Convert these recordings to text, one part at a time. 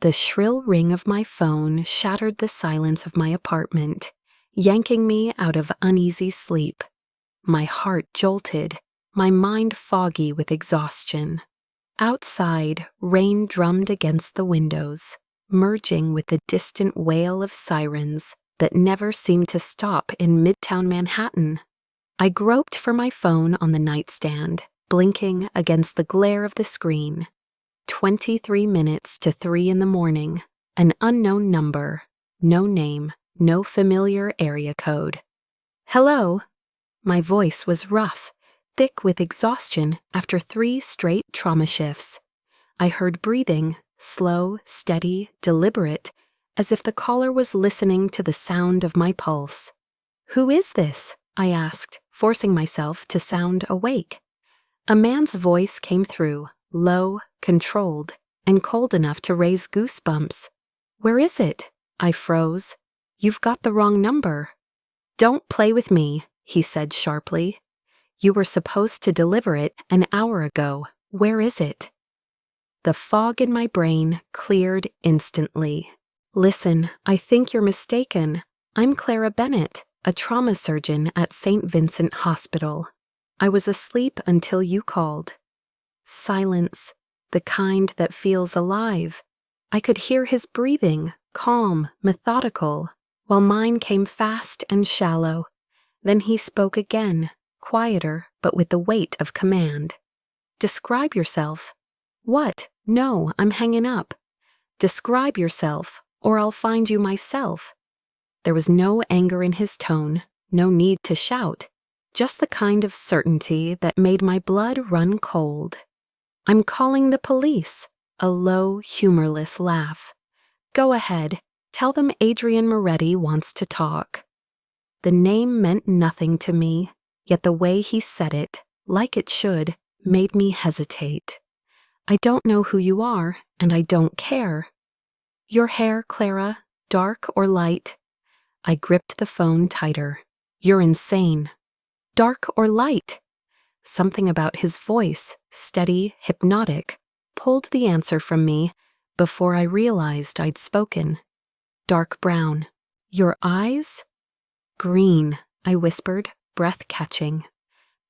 The shrill ring of my phone shattered the silence of my apartment, yanking me out of uneasy sleep. My heart jolted, my mind foggy with exhaustion. Outside, rain drummed against the windows, merging with the distant wail of sirens that never seemed to stop in Midtown Manhattan. I groped for my phone on the nightstand, blinking against the glare of the screen. 23 minutes to 3 in the morning, an unknown number, no name, no familiar area code. Hello? My voice was rough, thick with exhaustion after 3 straight trauma shifts. I heard breathing, slow, steady, deliberate, as if the caller was listening to the sound of my pulse. Who is this? I asked, forcing myself to sound awake. A man's voice came through, low, controlled, and cold enough to raise goosebumps. Where is it? I froze. You've got the wrong number. Don't play with me, he said sharply. You were supposed to deliver it an hour ago. Where is it? The fog in my brain cleared instantly. Listen, I think you're mistaken. I'm Clara Bennett, a trauma surgeon at St. Vincent Hospital. I was asleep until you called. Silence, the kind that feels alive. I could hear his breathing, calm, methodical, while mine came fast and shallow. Then he spoke again, quieter, but with the weight of command. Describe yourself. What? No, I'm hanging up. Describe yourself, or I'll find you myself. There was no anger in his tone, no need to shout, just the kind of certainty that made my blood run cold. I'm calling the police, a low, humorless laugh. Go ahead, tell them Adrian Moretti wants to talk. The name meant nothing to me, yet the way he said it, like it should, made me hesitate. I don't know who you are, and I don't care. Your hair, Clara, dark or light? I gripped the phone tighter. You're insane. Dark or light? Something about his voice, steady, hypnotic, pulled the answer from me before I realized I'd spoken. Dark brown. Your eyes? Green, I whispered, breath catching.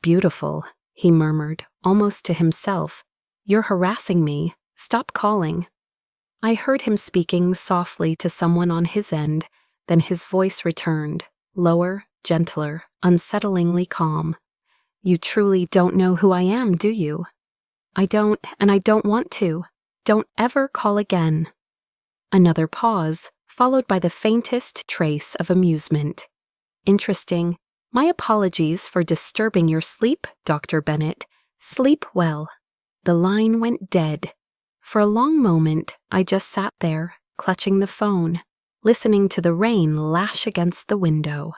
Beautiful, he murmured, almost to himself. You're harassing me. Stop calling. I heard him speaking softly to someone on his end, then his voice returned, lower, gentler, unsettlingly calm. You truly don't know who I am, do you? I don't, and I don't want to. Don't ever call again. Another pause, followed by the faintest trace of amusement. Interesting. My apologies for disturbing your sleep, Dr. Bennett. Sleep well. The line went dead. For a long moment, I just sat there, clutching the phone, listening to the rain lash against the window.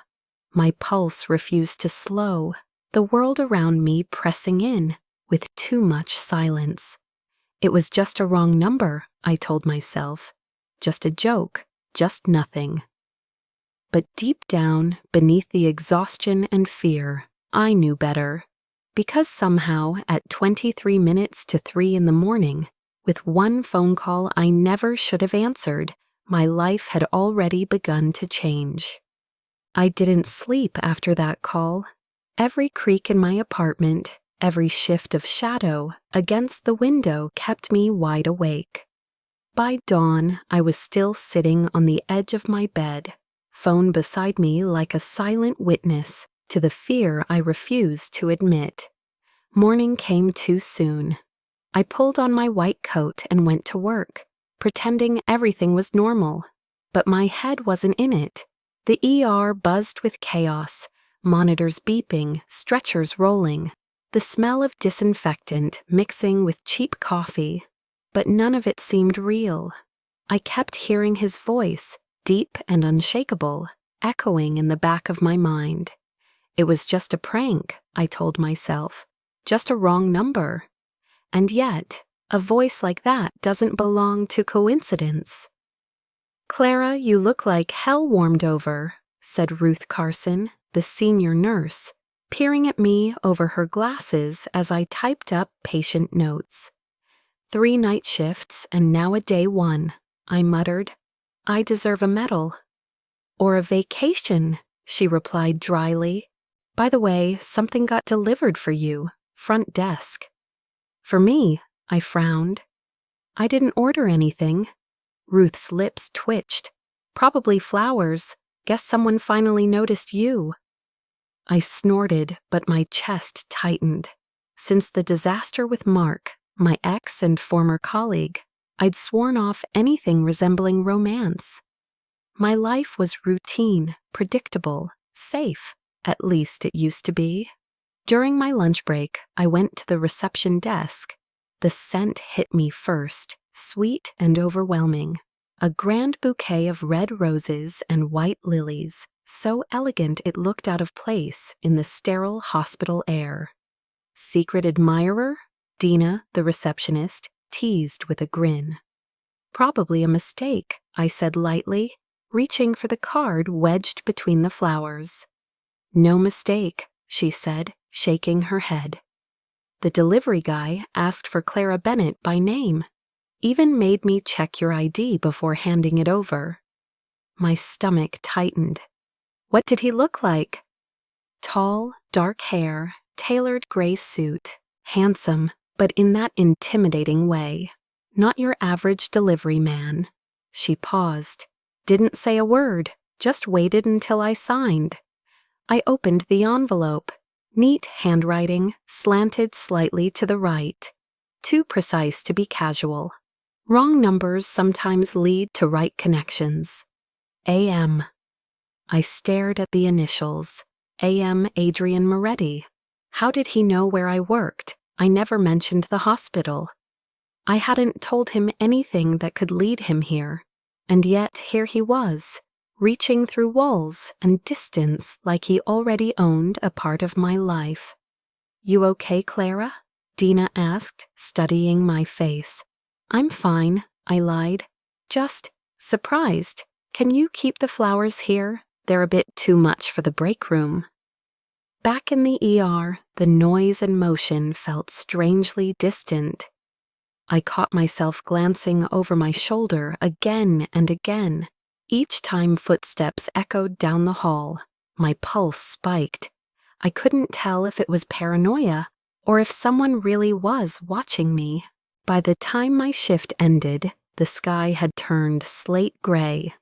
My pulse refused to slow, the world around me pressing in, with too much silence. It was just a wrong number, I told myself. Just a joke, just nothing. But deep down, beneath the exhaustion and fear, I knew better. Because somehow, at 23 minutes to 3 in the morning, with one phone call I never should have answered, my life had already begun to change. I didn't sleep after that call. Every creak in my apartment, every shift of shadow against the window kept me wide awake. By dawn, I was still sitting on the edge of my bed, phone beside me like a silent witness to the fear I refused to admit. Morning came too soon. I pulled on my white coat and went to work, pretending everything was normal. But my head wasn't in it. The ER buzzed with chaos, monitors beeping, stretchers rolling, the smell of disinfectant mixing with cheap coffee. But none of it seemed real. I kept hearing his voice, deep and unshakable, echoing in the back of my mind. It was just a prank, I told myself, just a wrong number. And yet, a voice like that doesn't belong to coincidence. Clara, you look like hell warmed over, said Ruth Carson, the senior nurse, peering at me over her glasses as I typed up patient notes. 3 night shifts and now a day 1. I muttered. I deserve a medal. Or a vacation, she replied dryly. By the way, something got delivered for you, front desk. For me, I frowned. I didn't order anything. Ruth's lips twitched. Probably flowers. Guess someone finally noticed you. I snorted, but my chest tightened. Since the disaster with Mark, my ex and former colleague, I'd sworn off anything resembling romance. My life was routine, predictable, safe. At least it used to be. During my lunch break, I went to the reception desk. The scent hit me first, sweet and overwhelming. A grand bouquet of red roses and white lilies, so elegant it looked out of place in the sterile hospital air. Secret admirer? Dina, the receptionist, teased with a grin. Probably a mistake, I said lightly, reaching for the card wedged between the flowers. No mistake, she said, shaking her head. The delivery guy asked for Clara Bennett by name. Even made me check your ID before handing it over. My stomach tightened. What did he look like? Tall, dark hair, tailored gray suit, handsome, but in that intimidating way. Not your average delivery man. She paused. Didn't say a word, just waited until I signed. I opened the envelope. Neat handwriting, slanted slightly to the right. Too precise to be casual. Wrong numbers sometimes lead to right connections. A.M. I stared at the initials. A.M. Adrian Moretti. How did he know where I worked? I never mentioned the hospital. I hadn't told him anything that could lead him here. And yet here he was, reaching through walls and distance like he already owned a part of my life. You okay, Clara? Dina asked, studying my face. I'm fine, I lied. Just surprised. Can you keep the flowers here? They're a bit too much for the break room. Back in the ER, the noise and motion felt strangely distant. I caught myself glancing over my shoulder again and again. Each time footsteps echoed down the hall, my pulse spiked. I couldn't tell if it was paranoia or if someone really was watching me. By the time my shift ended, the sky had turned slate gray.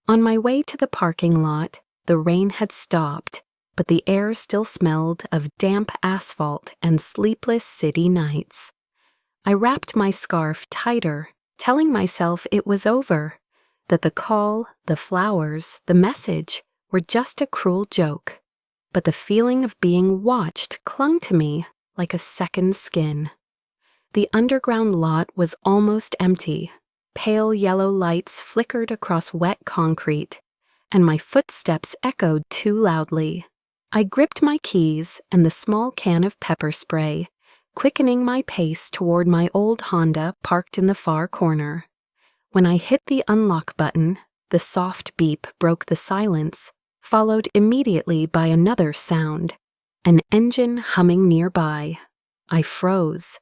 On my way to the parking lot, the rain had stopped, but the air still smelled of damp asphalt and sleepless city nights. I wrapped my scarf tighter, telling myself it was over, that the call, the flowers, the message were just a cruel joke. But the feeling of being watched clung to me like a second skin. The underground lot was almost empty. Pale yellow lights flickered across wet concrete, and my footsteps echoed too loudly. I gripped my keys and the small can of pepper spray, quickening my pace toward my old Honda parked in the far corner. When I hit the unlock button, the soft beep broke the silence, followed immediately by another sound, an engine humming nearby. I froze.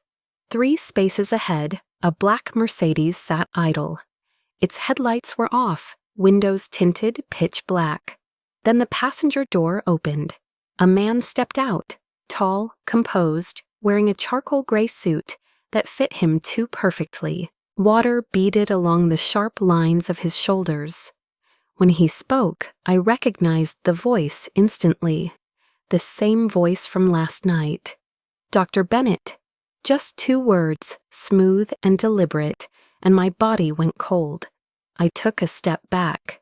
3 spaces ahead, a black Mercedes sat idle. Its headlights were off, windows tinted pitch black. Then the passenger door opened. A man stepped out, tall, composed, wearing a charcoal gray suit that fit him too perfectly. Water beaded along the sharp lines of his shoulders. When he spoke, I recognized the voice instantly. The same voice from last night. Dr. Bennett. Just 2 words, smooth and deliberate, and my body went cold. I took a step back.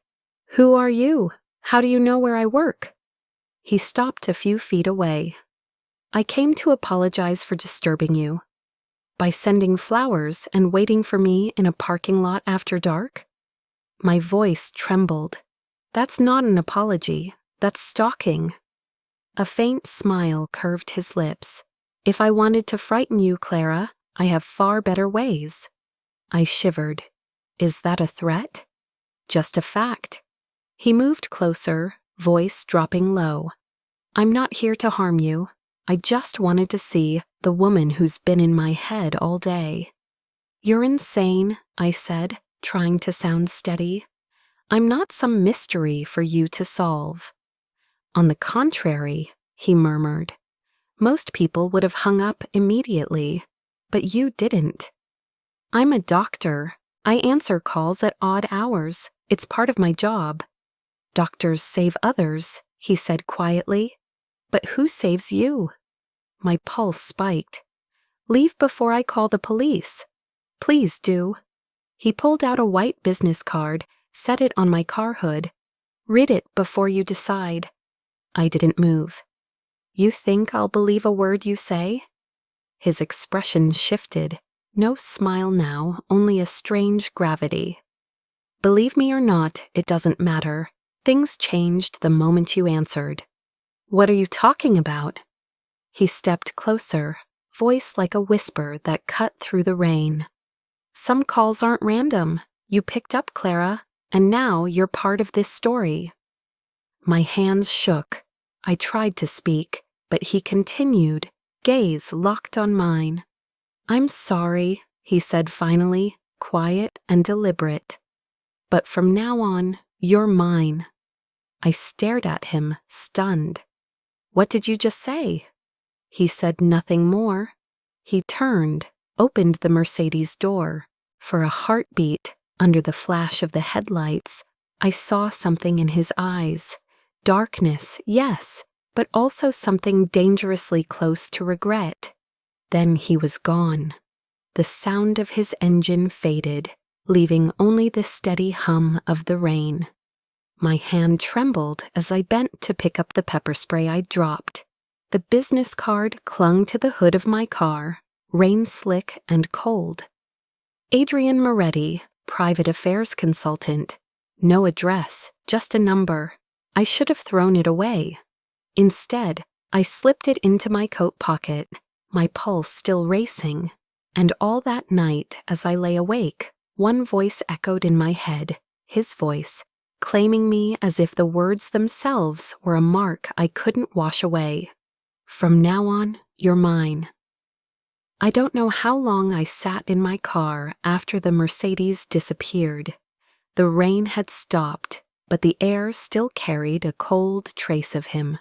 Who are you? How do you know where I work? He stopped a few feet away. I came to apologize for disturbing you. By sending flowers and waiting for me in a parking lot after dark? My voice trembled. That's not an apology. That's stalking. A faint smile curved his lips. If I wanted to frighten you, Clara, I have far better ways. I shivered. Is that a threat? Just a fact. He moved closer, voice dropping low. I'm not here to harm you. I just wanted to see the woman who's been in my head all day. You're insane, I said, trying to sound steady. "I'm not some mystery for you to solve." "On the contrary," he murmured, "most people would have hung up immediately, but you didn't." "I'm a doctor. I answer calls at odd hours. It's part of my job." "Doctors save others," he said quietly. "But who saves you?" My pulse spiked. "Leave before I call the police." "Please do." He pulled out a white business card, set it on my car hood. "Read it before you decide." I didn't move. "You think I'll believe a word you say?" His expression shifted. No smile now, only a strange gravity. "Believe me or not, it doesn't matter. Things changed the moment you answered." "What are you talking about?" He stepped closer, voice like a whisper that cut through the rain. "Some calls aren't random. You picked up Clara, and now you're part of this story." My hands shook. I tried to speak, but he continued, gaze locked on mine. "I'm sorry," he said finally, quiet and deliberate. "But from now on, you're mine." I stared at him, stunned. "What did you just say?" He said nothing more. He turned, opened the Mercedes door. For a heartbeat, under the flash of the headlights, I saw something in his eyes. Darkness, yes, but also something dangerously close to regret. Then he was gone. The sound of his engine faded, leaving only the steady hum of the rain. My hand trembled as I bent to pick up the pepper spray I'd dropped. The business card clung to the hood of my car, rain slick and cold. Adrian Moretti, private affairs consultant. No address, just a number. I should have thrown it away. Instead, I slipped it into my coat pocket, my pulse still racing. And all that night, as I lay awake, one voice echoed in my head, his voice, claiming me as if the words themselves were a mark I couldn't wash away. "From now on, you're mine." I don't know how long I sat in my car after the Mercedes disappeared. The rain had stopped, but the air still carried a cold trace of him.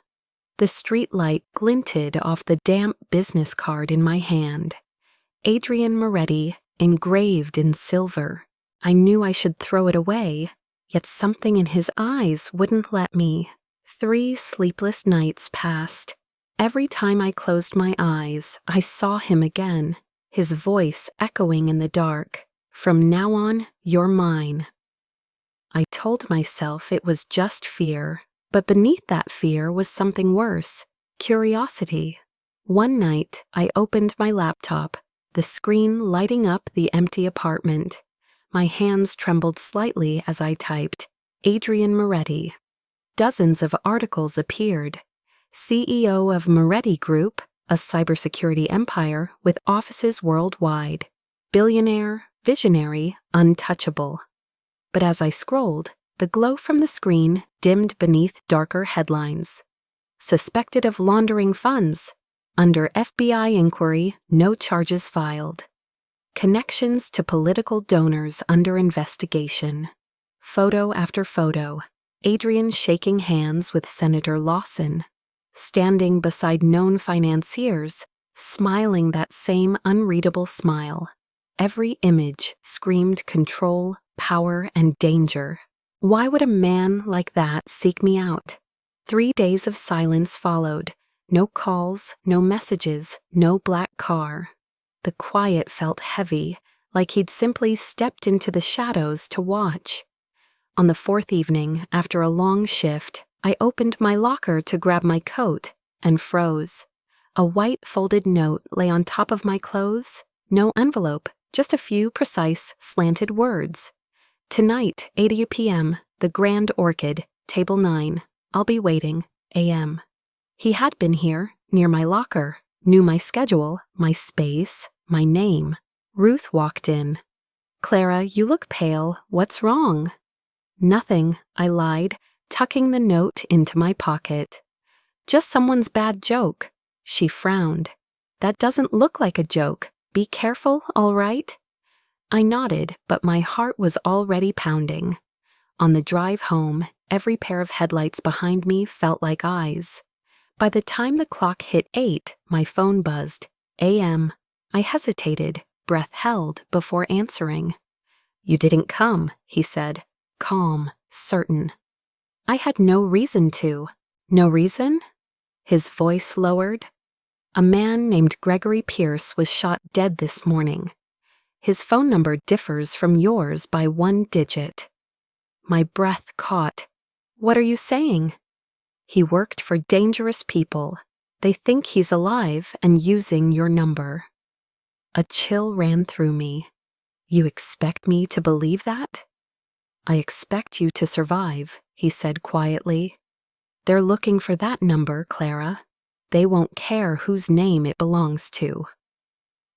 The streetlight glinted off the damp business card in my hand. Adrian Moretti, engraved in silver. I knew I should throw it away, yet something in his eyes wouldn't let me. 3 sleepless nights passed. Every time I closed my eyes, I saw him again, his voice echoing in the dark. "From now on, you're mine." I told myself it was just fear, but beneath that fear was something worse, curiosity. One night, I opened my laptop, the screen lighting up the empty apartment. My hands trembled slightly as I typed, "Adrian Moretti." Dozens of articles appeared. CEO of Moretti Group, a cybersecurity empire with offices worldwide. Billionaire, visionary, untouchable. But as I scrolled, the glow from the screen dimmed beneath darker headlines. Suspected of laundering funds. Under FBI inquiry, no charges filed. Connections to political donors under investigation. Photo after photo. Adrian shaking hands with Senator Lawson. Standing beside known financiers, smiling that same unreadable smile. Every image screamed control, power, and danger. Why would a man like that seek me out? 3 days of silence followed. No calls, no messages, no black car. The quiet felt heavy, like he'd simply stepped into the shadows to watch. On the 4th evening, after a long shift, I opened my locker to grab my coat and froze. A white folded note lay on top of my clothes. No envelope, just a few precise, slanted words. "Tonight, 8 p.m., the Grand Orchid, Table 9. I'll be waiting, a.m." He had been here, near my locker, knew my schedule, my space, my name. Ruth walked in. "Clara, you look pale. What's wrong?" "Nothing," I lied, tucking the note into my pocket. "Just someone's bad joke." She frowned. "That doesn't look like a joke. Be careful, all right?" I nodded, but my heart was already pounding. On the drive home, every pair of headlights behind me felt like eyes. By the time the clock hit 8, my phone buzzed. AM. I hesitated, breath held, before answering. "You didn't come," he said, calm, certain. I had no reason to. No reason? His voice lowered. "A man named Gregory Pierce was shot dead this morning. His phone number differs from yours by 1 digit. My breath caught. "What are you saying?" "He worked for dangerous people. They think he's alive and using your number." A chill ran through me. "You expect me to believe that?" "I expect you to survive," he said quietly. "They're looking for that number, Clara. They won't care whose name it belongs to."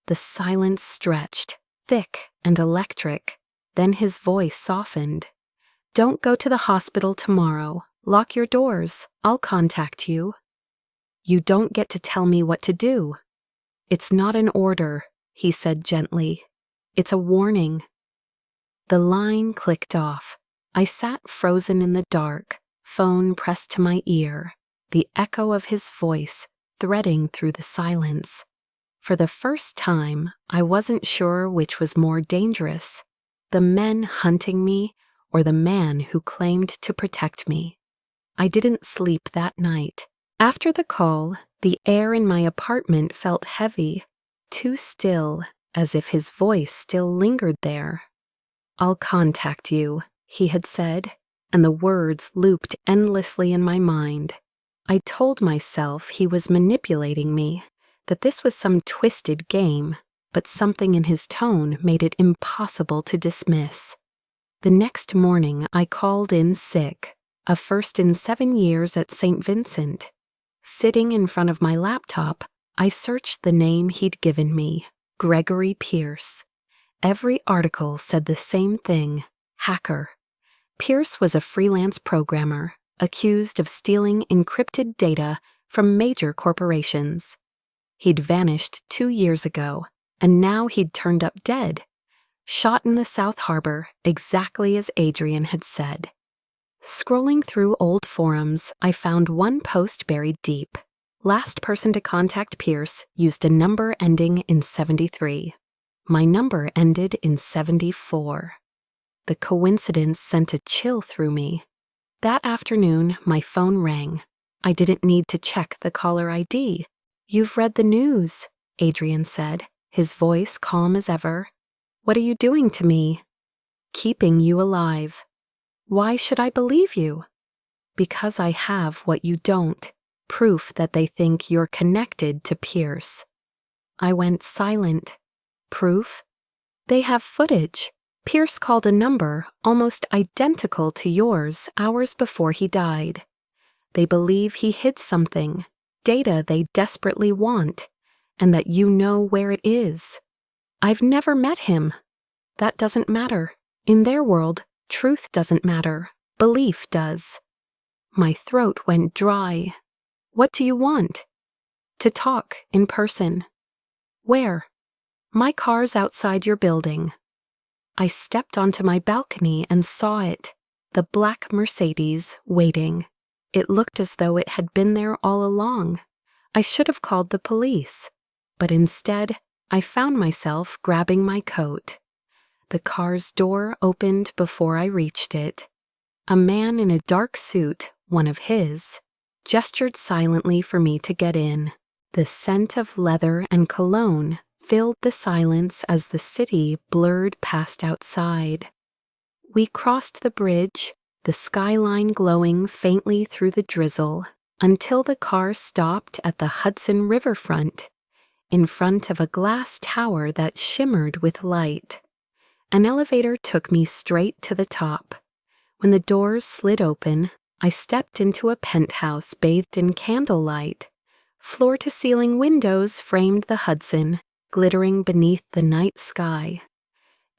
The silence stretched, thick and electric. Then his voice softened. "Don't go to the hospital tomorrow. Lock your doors. I'll contact you." "You don't get to tell me what to do." "It's not an order," he said gently. "It's a warning." The line clicked off. I sat frozen in the dark, phone pressed to my ear, the echo of his voice threading through the silence. For the first time, I wasn't sure which was more dangerous, the men hunting me or the man who claimed to protect me. I didn't sleep that night. After the call, the air in my apartment felt heavy, too still, as if his voice still lingered there. "I'll contact you," he had said, and the words looped endlessly in my mind. I told myself he was manipulating me, that this was some twisted game, but something in his tone made it impossible to dismiss. The next morning I called in sick, a first in 7 years at St. Vincent. Sitting in front of my laptop, I searched the name he'd given me, Gregory Pierce. Every article said the same thing, hacker. Pierce was a freelance programmer, accused of stealing encrypted data from major corporations. He'd vanished 2 years ago, and now he'd turned up dead, shot in the South Harbor, exactly as Adrian had said. Scrolling through old forums, I found one post buried deep. Last person to contact Pierce used a number ending in 73. My number ended in 74. The coincidence sent a chill through me. That afternoon, my phone rang. I didn't need to check the caller ID. "You've read the news," Adrian said, his voice calm as ever. "What are you doing to me?" "Keeping you alive." "Why should I believe you?" "Because I have what you don't, proof that they think you're connected to Pierce." I went silent. "Proof?" "They have footage. Pierce called a number almost identical to yours hours before he died. They believe he hid something, data they desperately want, and that you know where it is. I've never met him. That doesn't matter. In their world, truth doesn't matter. Belief does." My throat went dry. "What do you want?" "To talk in person." "Where?" "My car's outside your building." I stepped onto my balcony and saw it, the black Mercedes, waiting. It looked as though it had been there all along. I should have called the police, but instead, I found myself grabbing my coat. The car's door opened before I reached it. A man in a dark suit, one of his, gestured silently for me to get in. The scent of leather and cologne filled the silence as the city blurred past outside. We crossed the bridge, the skyline glowing faintly through the drizzle, until the car stopped at the Hudson riverfront, in front of a glass tower that shimmered with light. An elevator took me straight to the top. When the doors slid open, I stepped into a penthouse bathed in candlelight. Floor-to-ceiling windows framed the Hudson, glittering beneath the night sky.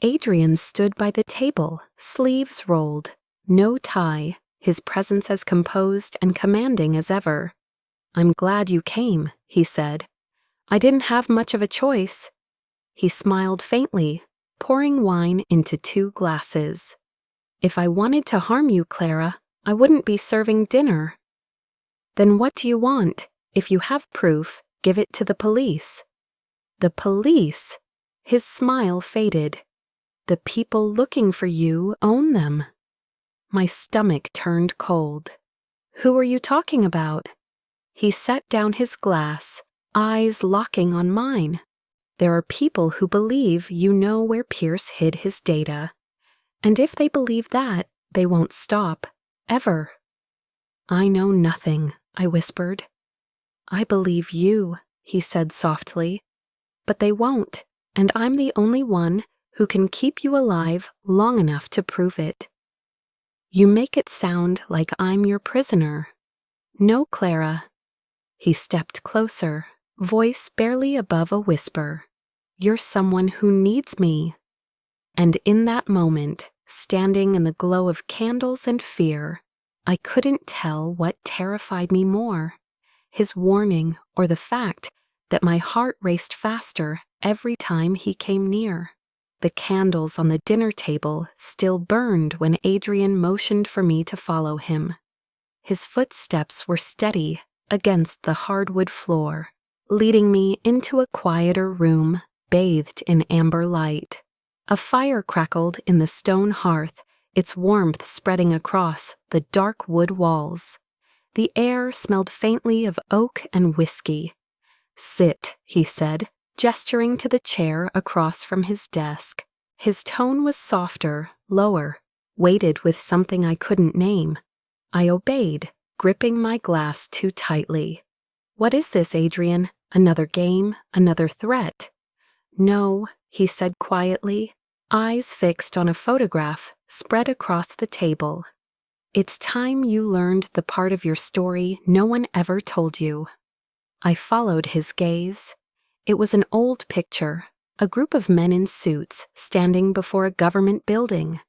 Adrian stood by the table, sleeves rolled, no tie, his presence as composed and commanding as ever. "I'm glad you came," he said. "I didn't have much of a choice." He smiled faintly, pouring wine into 2 glasses. If I wanted to harm you, Clara, I wouldn't be serving dinner. Then what do you want? If you have proof, give it to the police. The police? His smile faded. The people looking for you own them. My stomach turned cold. Who are you talking about? He set down his glass, eyes locking on mine. There are people who believe you know where Pierce hid his data. And if they believe that, they won't stop, ever. I know nothing, I whispered. I believe you, he said softly. But they won't, and I'm the only one who can keep you alive long enough to prove it. You make it sound like I'm your prisoner. No, Clara. He stepped closer, voice barely above a whisper. You're someone who needs me. And in that moment, standing in the glow of candles and fear, I couldn't tell what terrified me more, his warning or the fact that my heart raced faster every time he came near. The candles on the dinner table still burned when Adrian motioned for me to follow him. His footsteps were steady against the hardwood floor, leading me into a quieter room bathed in amber light. A fire crackled in the stone hearth, its warmth spreading across the dark wood walls. The air smelled faintly of oak and whiskey. Sit, he said, gesturing to the chair across from his desk. His tone was softer, lower, weighted with something I couldn't name. I obeyed, gripping my glass too tightly. What is this, Adrian? Another game? Another threat? No, he said quietly, eyes fixed on a photograph spread across the table. It's time you learned the part of your story no one ever told you. I followed his gaze. It was an old picture, a group of men in suits standing before a government building.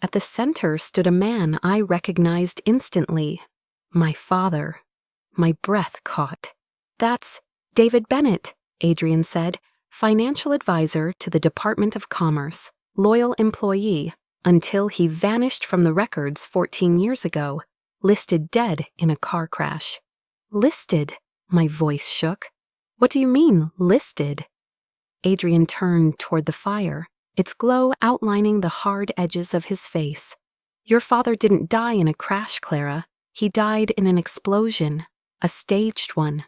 At the center stood a man I recognized instantly. My father. My breath caught. That's David Bennett, Adrian said, financial advisor to the Department of Commerce, loyal employee, until he vanished from the records 14 years ago, listed dead in a car crash. Listed? My voice shook. What do you mean, listed? Adrian turned toward the fire, its glow outlining the hard edges of his face. Your father didn't die in a crash, Clara. He died in an explosion, a staged one.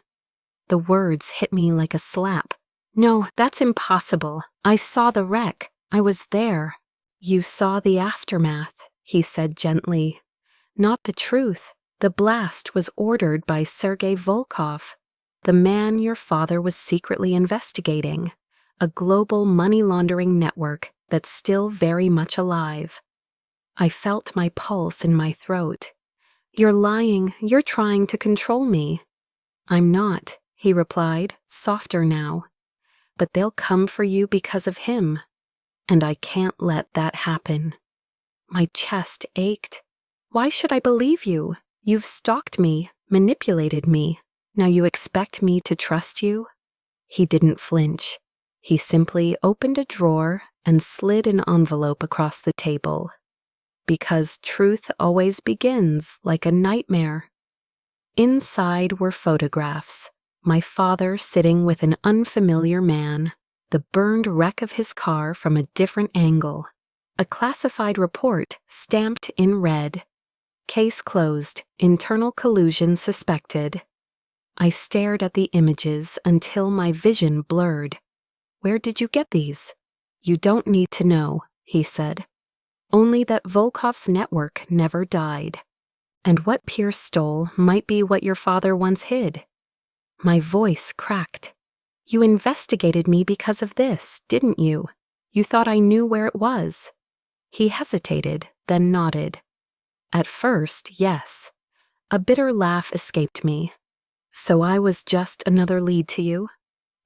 The words hit me like a slap. No, that's impossible. I saw the wreck. I was there. You saw the aftermath, he said gently. Not the truth. The blast was ordered by Sergei Volkov, the man your father was secretly investigating, a global money laundering network that's still very much alive. I felt my pulse in my throat. You're lying. You're trying to control me. I'm not, he replied, softer now. But they'll come for you because of him. And I can't let that happen. My chest ached. Why should I believe you? You've stalked me, manipulated me. Now you expect me to trust you? He didn't flinch. He simply opened a drawer and slid an envelope across the table. Because truth always begins like a nightmare. Inside were photographs. My father sitting with an unfamiliar man, the burned wreck of his car from a different angle, a classified report stamped in red. Case closed, internal collusion suspected. I stared at the images until my vision blurred. Where did you get these? You don't need to know, he said. Only that Volkov's network never died. And what Pierce stole might be what your father once hid. My voice cracked. You investigated me because of this, didn't you? You thought I knew where it was. He hesitated, then nodded. At first, yes. A bitter laugh escaped me. So I was just another lead to you?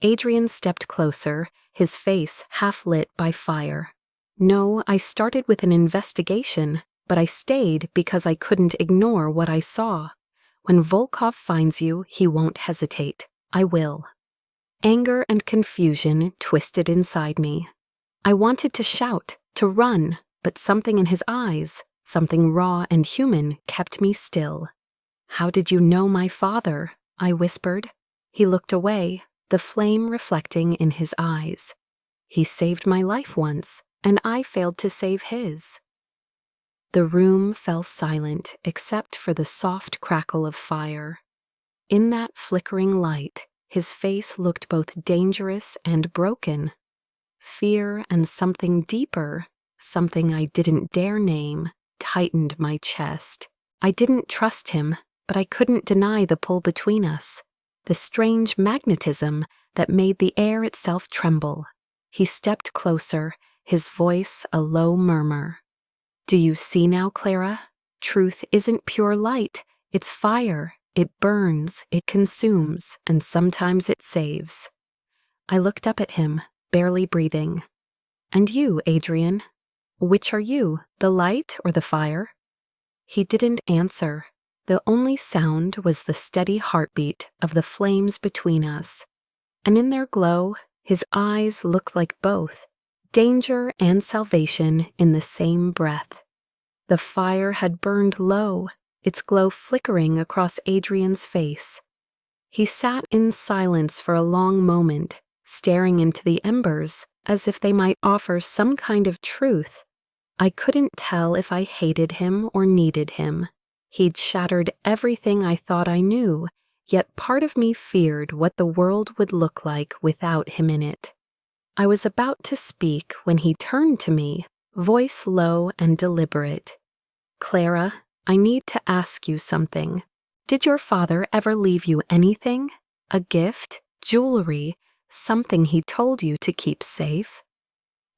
Adrian stepped closer, his face half lit by fire. No, I started with an investigation, but I stayed because I couldn't ignore what I saw. When Volkov finds you, he won't hesitate. I will. Anger and confusion twisted inside me. I wanted to shout, to run, but something in his eyes, something raw and human, kept me still. "How did you know my father?" I whispered. He looked away, the flame reflecting in his eyes. "He saved my life once, and I failed to save his." The room fell silent except for the soft crackle of fire. In that flickering light, his face looked both dangerous and broken. Fear and something deeper, something I didn't dare name, tightened my chest. I didn't trust him, but I couldn't deny the pull between us, the strange magnetism that made the air itself tremble. He stepped closer, his voice a low murmur. "Do you see now, Clara? Truth isn't pure light, it's fire. It burns, it consumes, and sometimes it saves." I looked up at him, barely breathing. "And you, Adrian? Which are you, the light or the fire?" He didn't answer. The only sound was the steady heartbeat of the flames between us. And in their glow, his eyes looked like both, danger and salvation in the same breath. The fire had burned low, its glow flickering across Adrian's face. He sat in silence for a long moment, staring into the embers as if they might offer some kind of truth. I couldn't tell if I hated him or needed him. He'd shattered everything I thought I knew, yet part of me feared what the world would look like without him in it. I was about to speak when he turned to me, voice low and deliberate. "Clara, I need to ask you something. Did your father ever leave you anything? A gift, jewelry, something he told you to keep safe?"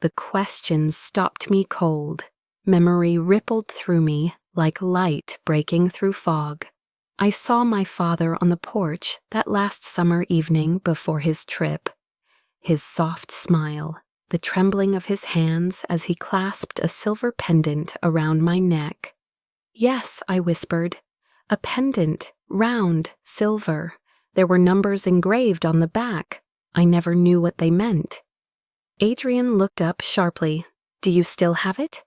The question stopped me cold. Memory rippled through me like light breaking through fog. I saw my father on the porch that last summer evening before his trip. His soft smile, the trembling of his hands as he clasped a silver pendant around my neck. "Yes," I whispered. "A pendant, round, silver. There were numbers engraved on the back. I never knew what they meant." Adrian looked up sharply. "Do you still have it?"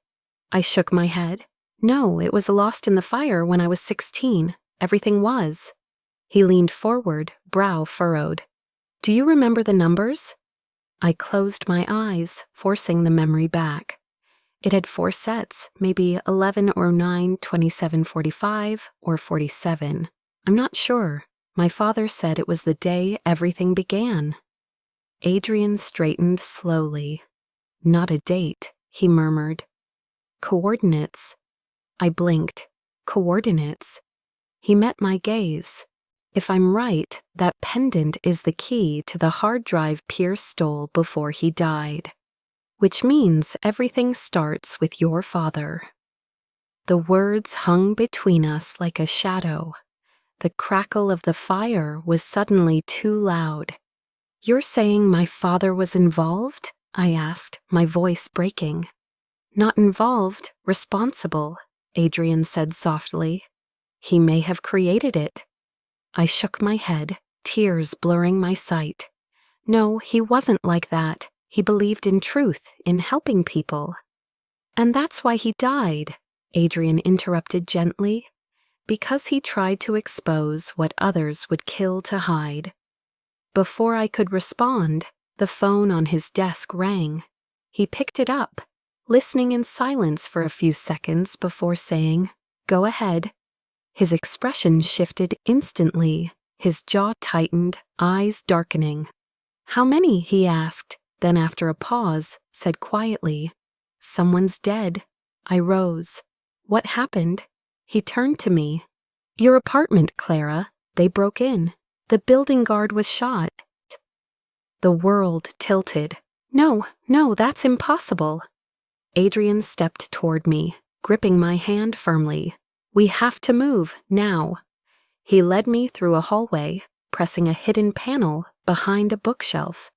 I shook my head. "No, it was lost in the fire when I was 16. Everything was." He leaned forward, brow furrowed. "Do you remember the numbers?" I closed my eyes, forcing the memory back. It had 4 sets, maybe 11 or 9, 27, 45, or 47. I'm not sure. My father said it was the day everything began. Adrian straightened slowly. "Not a date," he murmured. "Coordinates." I blinked. "Coordinates?" He met my gaze. "If I'm right, that pendant is the key to the hard drive Pierce stole before he died. Which means everything starts with your father." The words hung between us like a shadow. The crackle of the fire was suddenly too loud. "You're saying my father was involved?" I asked, my voice breaking. "Not involved, responsible," Adrian said softly. "He may have created it." I shook my head, tears blurring my sight. "No, he wasn't like that. He believed in truth, in helping people." "And that's why he died," Adrian interrupted gently. "Because he tried to expose what others would kill to hide." Before I could respond, the phone on his desk rang. He picked it up, listening in silence for a few seconds before saying, "Go ahead." His expression shifted instantly, his jaw tightened, eyes darkening. "How many?" he asked, then after a pause, said quietly, "Someone's dead." I rose. "What happened?" He turned to me. "Your apartment, Clara. They broke in. The building guard was shot." The world tilted. No, that's impossible." Adrian stepped toward me, gripping my hand firmly. "We have to move, now." He led me through a hallway, pressing a hidden panel behind a bookshelf.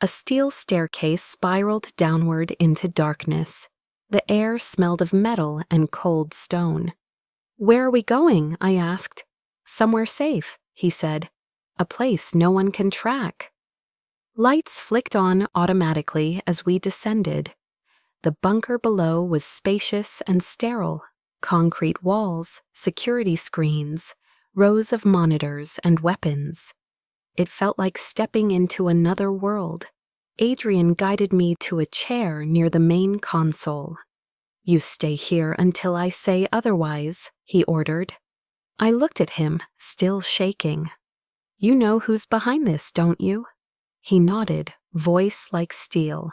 A steel staircase spiraled downward into darkness. The air smelled of metal and cold stone. "Where are we going?" I asked. "Somewhere safe," he said. "A place no one can track." Lights flicked on automatically as we descended. The bunker below was spacious and sterile. Concrete walls, security screens, rows of monitors and weapons. It felt like stepping into another world. Adrian guided me to a chair near the main console. "You stay here until I say otherwise," he ordered. I looked at him, still shaking. "You know who's behind this, don't you?" He nodded, voice like steel.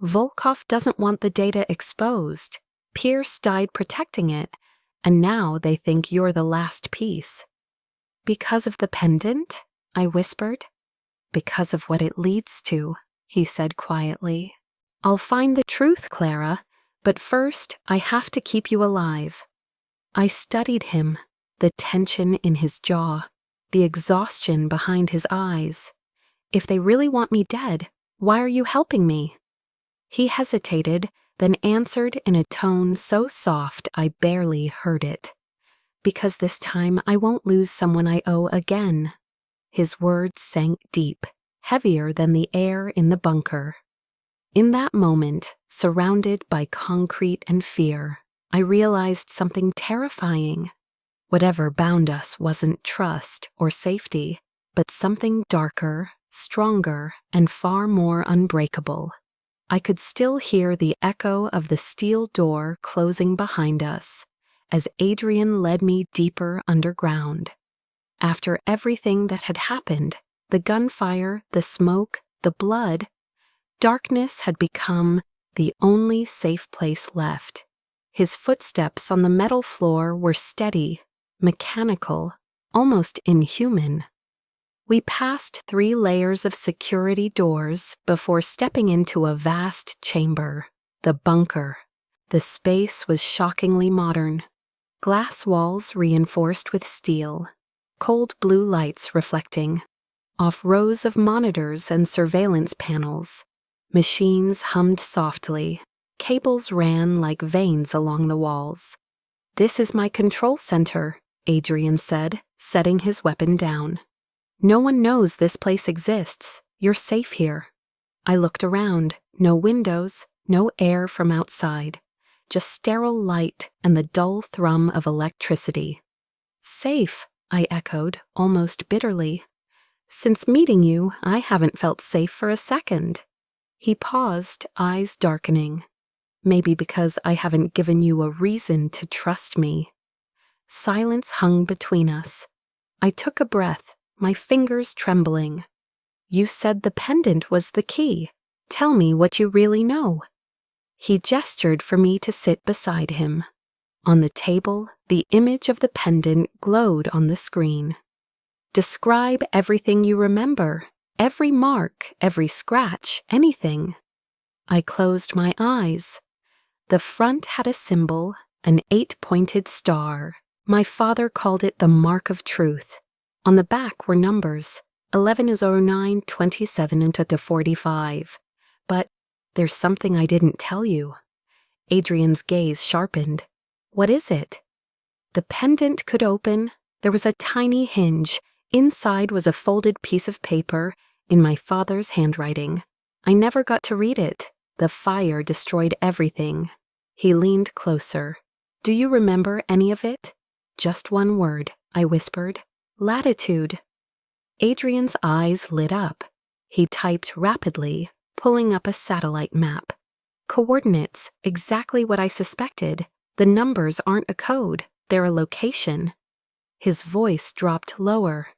"Volkov doesn't want the data exposed. Pierce died protecting it, and now they think you're the last piece." "Because of the pendant?" I whispered. "Because of what it leads to," he said quietly. "I'll find the truth, Clara, but first I have to keep you alive." I studied him, the tension in his jaw, the exhaustion behind his eyes. "If they really want me dead, why are you helping me?" He hesitated, then answered in a tone so soft I barely heard it. "Because this time I won't lose someone I owe again." His words sank deep, heavier than the air in the bunker. In that moment, surrounded by concrete and fear, I realized something terrifying. Whatever bound us wasn't trust or safety, but something darker, stronger, and far more unbreakable. I could still hear the echo of the steel door closing behind us as Adrian led me deeper underground. After everything that had happened, the gunfire, the smoke, the blood, darkness had become the only safe place left. His footsteps on the metal floor were steady, mechanical, almost inhuman. We passed 3 layers of security doors before stepping into a vast chamber, the bunker. The space was shockingly modern. Glass walls reinforced with steel, cold blue lights reflecting off rows of monitors and surveillance panels. Machines hummed softly. Cables ran like veins along the walls. "This is my control center," Adrian said, setting his weapon down. "No one knows this place exists. You're safe here." I looked around. No windows, no air from outside. Just sterile light and the dull thrum of electricity. "Safe," I echoed, almost bitterly. "Since meeting you, I haven't felt safe for a second." He paused, eyes darkening. "Maybe because I haven't given you a reason to trust me." Silence hung between us. I took a breath, my fingers trembling. "You said the pendant was the key. Tell me what you really know." He gestured for me to sit beside him. On the table, the image of the pendant glowed on the screen. "Describe everything you remember, every mark, every scratch, anything." I closed my eyes. The front had a symbol, an 8-pointed star. My father called it the mark of truth. On the back were numbers, 1109, 27, and to 45. But there's something I didn't tell you. Adrian's gaze sharpened. "What is it?" The pendant could open. There was a tiny hinge. Inside was a folded piece of paper in my father's handwriting. I never got to read it. The fire destroyed everything. He leaned closer. "Do you remember any of it?" "Just one word," I whispered. "Latitude." Adrian's eyes lit up. He typed rapidly, pulling up a satellite map. "Coordinates, exactly what I suspected. The numbers aren't a code, they're a location." His voice dropped lower.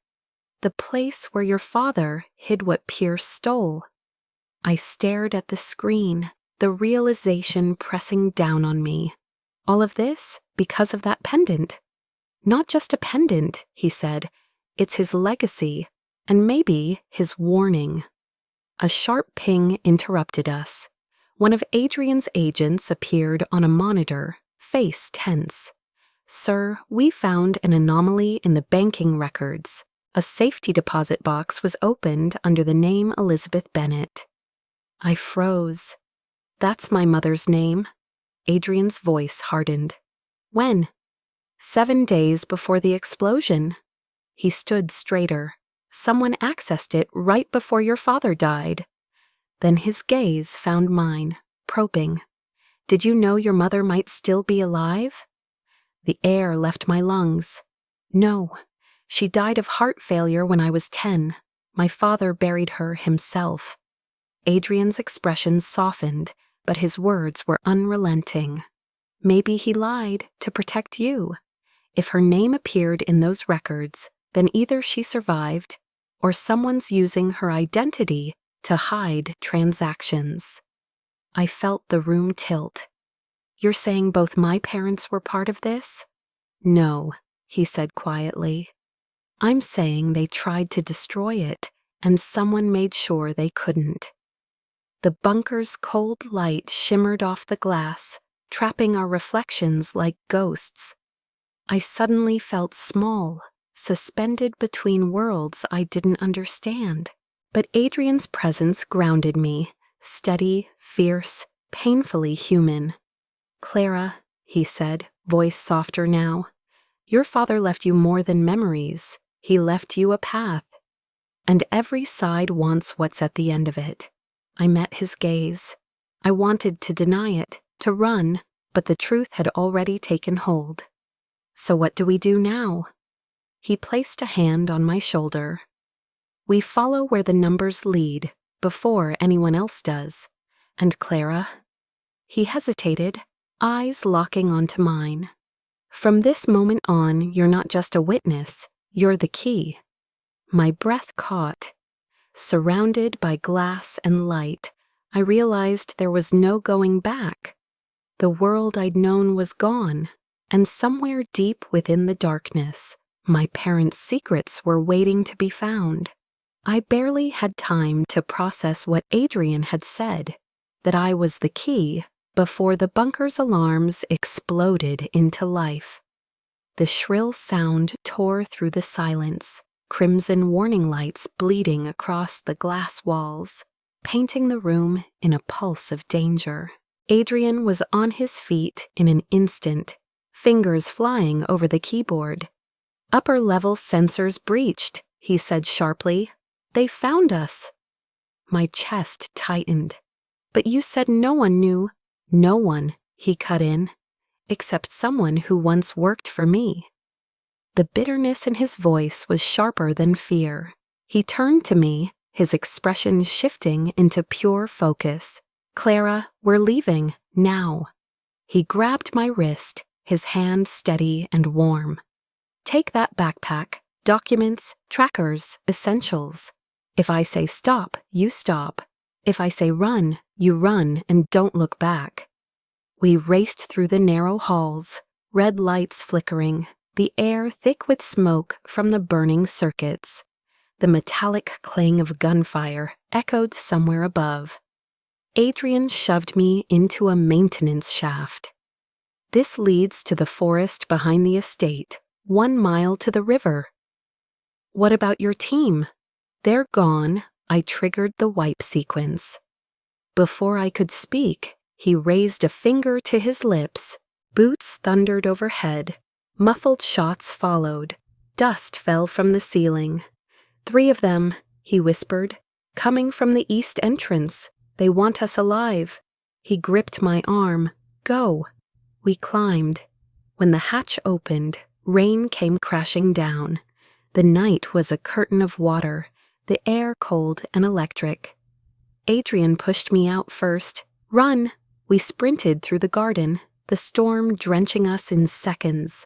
"The place where your father hid what Pierce stole." I stared at the screen, the realization pressing down on me. All of this because of that pendant. "Not just a pendant," he said. "It's his legacy, and maybe his warning." A sharp ping interrupted us. One of Adrian's agents appeared on a monitor, face tense. "Sir, we found an anomaly in the banking records. A safety deposit box was opened under the name Elizabeth Bennett." I froze. "That's my mother's name." Adrian's voice hardened. "When?" 7 days before the explosion." He stood straighter. Someone accessed it right before your father died." Then his gaze found mine, probing. "Did you know your mother might still be alive?" The air left my lungs. "No, she died of heart failure when I was 10. My father buried her himself." Adrian's expression softened, but his words were unrelenting. "Maybe he lied to protect you. If her name appeared in those records, then either she survived or someone's using her identity to hide transactions." I felt the room tilt. "You're saying both my parents were part of this?" "No," he said quietly. "I'm saying they tried to destroy it, and someone made sure they couldn't." The bunker's cold light shimmered off the glass, trapping our reflections like ghosts. I suddenly felt small, suspended between worlds I didn't understand. But Adrian's presence grounded me, steady, fierce, painfully human. "Clara," he said, voice softer now, "your father left you more than memories. He left you a path. And every side wants what's at the end of it." I met his gaze. I wanted to deny it, to run, but the truth had already taken hold. "So what do we do now?" He placed a hand on my shoulder. "We follow where the numbers lead, before anyone else does. And Clara?" He hesitated, eyes locking onto mine. "From this moment on, you're not just a witness, you're the key." My breath caught. Surrounded by glass and light, I realized there was no going back. The world I'd known was gone, and somewhere deep within the darkness, my parents' secrets were waiting to be found. I barely had time to process what Adrian had said, that I was the key, before the bunker's alarms exploded into life. The shrill sound tore through the silence, crimson warning lights bleeding across the glass walls, painting the room in a pulse of danger. Adrian was on his feet in an instant, fingers flying over the keyboard. "Upper-level sensors breached," he said sharply. "They found us." My chest tightened. "But you said no one knew." "No one," he cut in, "except someone who once worked for me." The bitterness in his voice was sharper than fear. He turned to me, his expression shifting into pure focus. "Clara, we're leaving, now." He grabbed my wrist, his hand steady and warm. "Take that backpack, documents, trackers, essentials. If I say stop, you stop. If I say run, you run and don't look back." We raced through the narrow halls, red lights flickering, the air thick with smoke from the burning circuits. The metallic clang of gunfire echoed somewhere above. Adrian shoved me into a maintenance shaft. "This leads to the forest behind the estate, 1 mile to the river." "What about your team?" "They're gone." I triggered the wipe sequence. Before I could speak, he raised a finger to his lips. Boots thundered overhead. Muffled shots followed. Dust fell from the ceiling. "3 of them," he whispered, "coming from the east entrance. They want us alive." He gripped my arm. "Go." We climbed. When the hatch opened, rain came crashing down. The night was a curtain of water, the air cold and electric. Adrian pushed me out first. "Run!" We sprinted through the garden, the storm drenching us in seconds.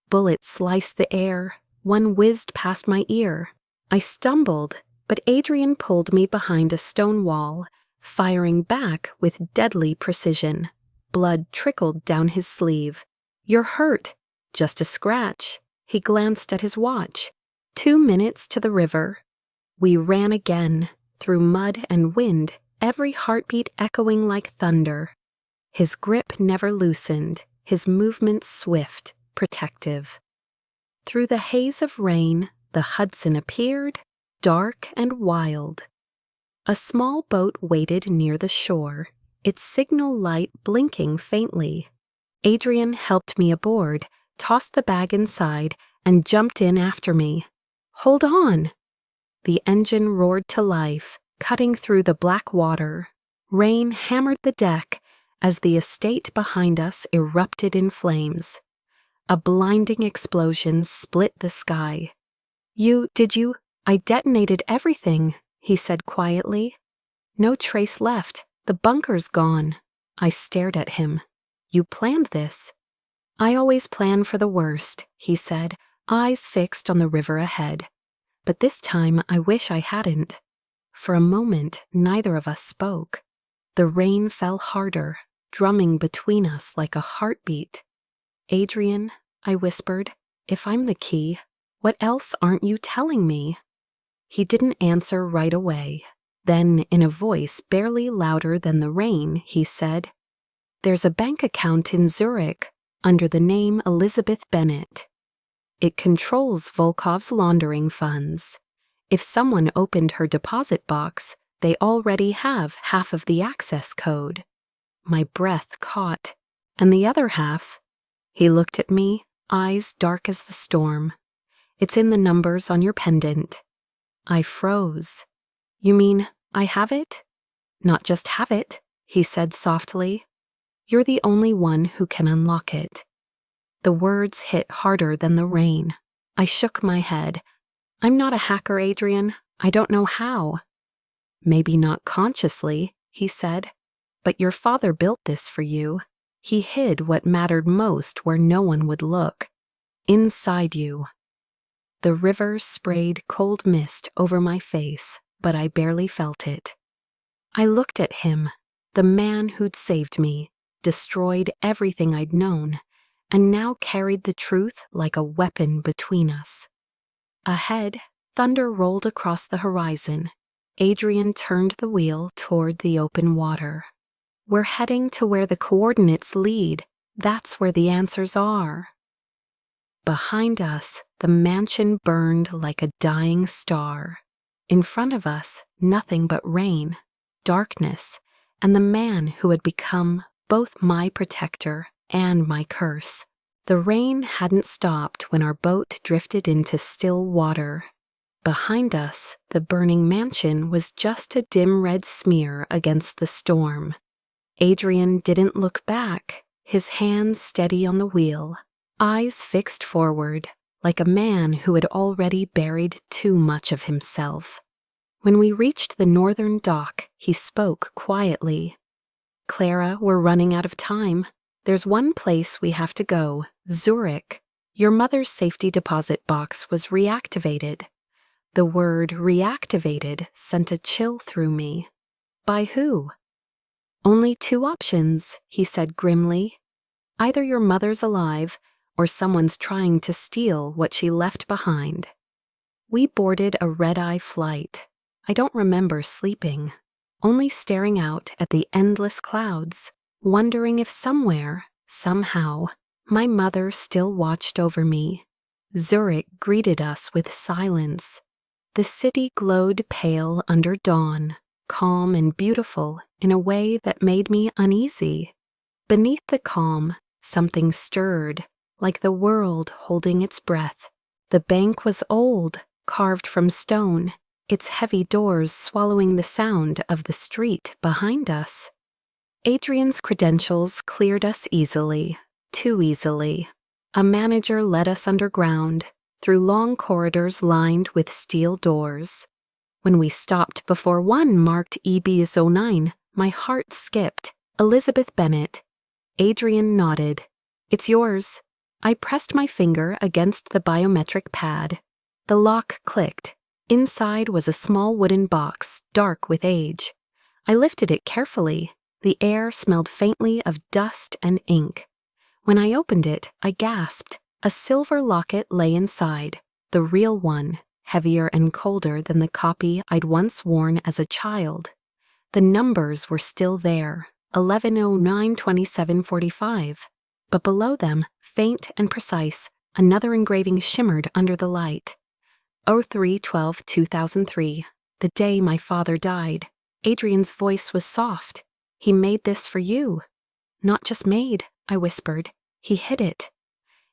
Bullets sliced the air. One whizzed past my ear. I stumbled, but Adrian pulled me behind a stone wall, firing back with deadly precision. Blood trickled down his sleeve. "You're hurt." "Just a scratch." He glanced at his watch. 2 minutes to the river. We ran again, through mud and wind, every heartbeat echoing like thunder. His grip never loosened, his movements swift, protective. Through the haze of rain, the Hudson appeared, dark and wild. A small boat waited near the shore, its signal light blinking faintly. Adrian helped me aboard, tossed the bag inside, and jumped in after me. "Hold on!" The engine roared to life, cutting through the black water. Rain hammered the deck as the estate behind us erupted in flames. A blinding explosion split the sky. Did you? I detonated everything, he said quietly. No trace left. The bunker's gone. I stared at him. You planned this? I always plan for the worst, he said, eyes fixed on the river ahead. But this time I wish I hadn't. For a moment, neither of us spoke. The rain fell harder, drumming between us like a heartbeat. Adrian, I whispered, if I'm the key, what else aren't you telling me? He didn't answer right away. Then, in a voice barely louder than the rain, he said, There's a bank account in Zurich under the name Elizabeth Bennett. It controls Volkov's laundering funds. If someone opened her deposit box, they already have half of the access code. My breath caught. And the other half? He looked at me, eyes dark as the storm. It's in the numbers on your pendant. I froze. You mean I have it? Not just have it, he said softly. You're the only one who can unlock it. The words hit harder than the rain. I shook my head. I'm not a hacker, Adrian. I don't know how. Maybe not consciously, he said, but your father built this for you. He hid what mattered most where no one would look. Inside you. The river sprayed cold mist over my face, but I barely felt it. I looked at him, the man who'd saved me, destroyed everything I'd known, and now carried the truth like a weapon between us. Ahead, thunder rolled across the horizon. Adrian turned the wheel toward the open water. We're heading to where the coordinates lead. That's where the answers are. Behind us, the mansion burned like a dying star. In front of us, nothing but rain, darkness, and the man who had become both my protector and my curse. The rain hadn't stopped when our boat drifted into still water. Behind us, the burning mansion was just a dim red smear against the storm. Adrian didn't look back, his hands steady on the wheel, eyes fixed forward, like a man who had already buried too much of himself. When we reached the northern dock, he spoke quietly. Clara, we're running out of time. There's one place we have to go, Zurich. Your mother's safety deposit box was reactivated. The word reactivated sent a chill through me. By who? Only two options, he said grimly. Either your mother's alive, or someone's trying to steal what she left behind. We boarded a red-eye flight. I don't remember sleeping, only staring out at the endless clouds, wondering if somewhere, somehow, my mother still watched over me. Zurich greeted us with silence. The city glowed pale under dawn, calm and beautiful in a way that made me uneasy. Beneath the calm, something stirred, like the world holding its breath. The bank was old, carved from stone, its heavy doors swallowing the sound of the street behind us. Adrian's credentials cleared us easily, too easily. A manager led us underground, through long corridors lined with steel doors. When we stopped before one marked EBS09, my heart skipped. Elizabeth Bennett. Adrian nodded. It's yours. I pressed my finger against the biometric pad. The lock clicked. Inside was a small wooden box, dark with age. I lifted it carefully. The air smelled faintly of dust and ink. When I opened it, I gasped. A silver locket lay inside, the real one, heavier and colder than the copy I'd once worn as a child. The numbers were still there, 11092745. But below them, faint and precise, another engraving shimmered under the light. 03/12/2003, the day my father died. Adrian's voice was soft. He made this for you. Not just made, I whispered. He hid it.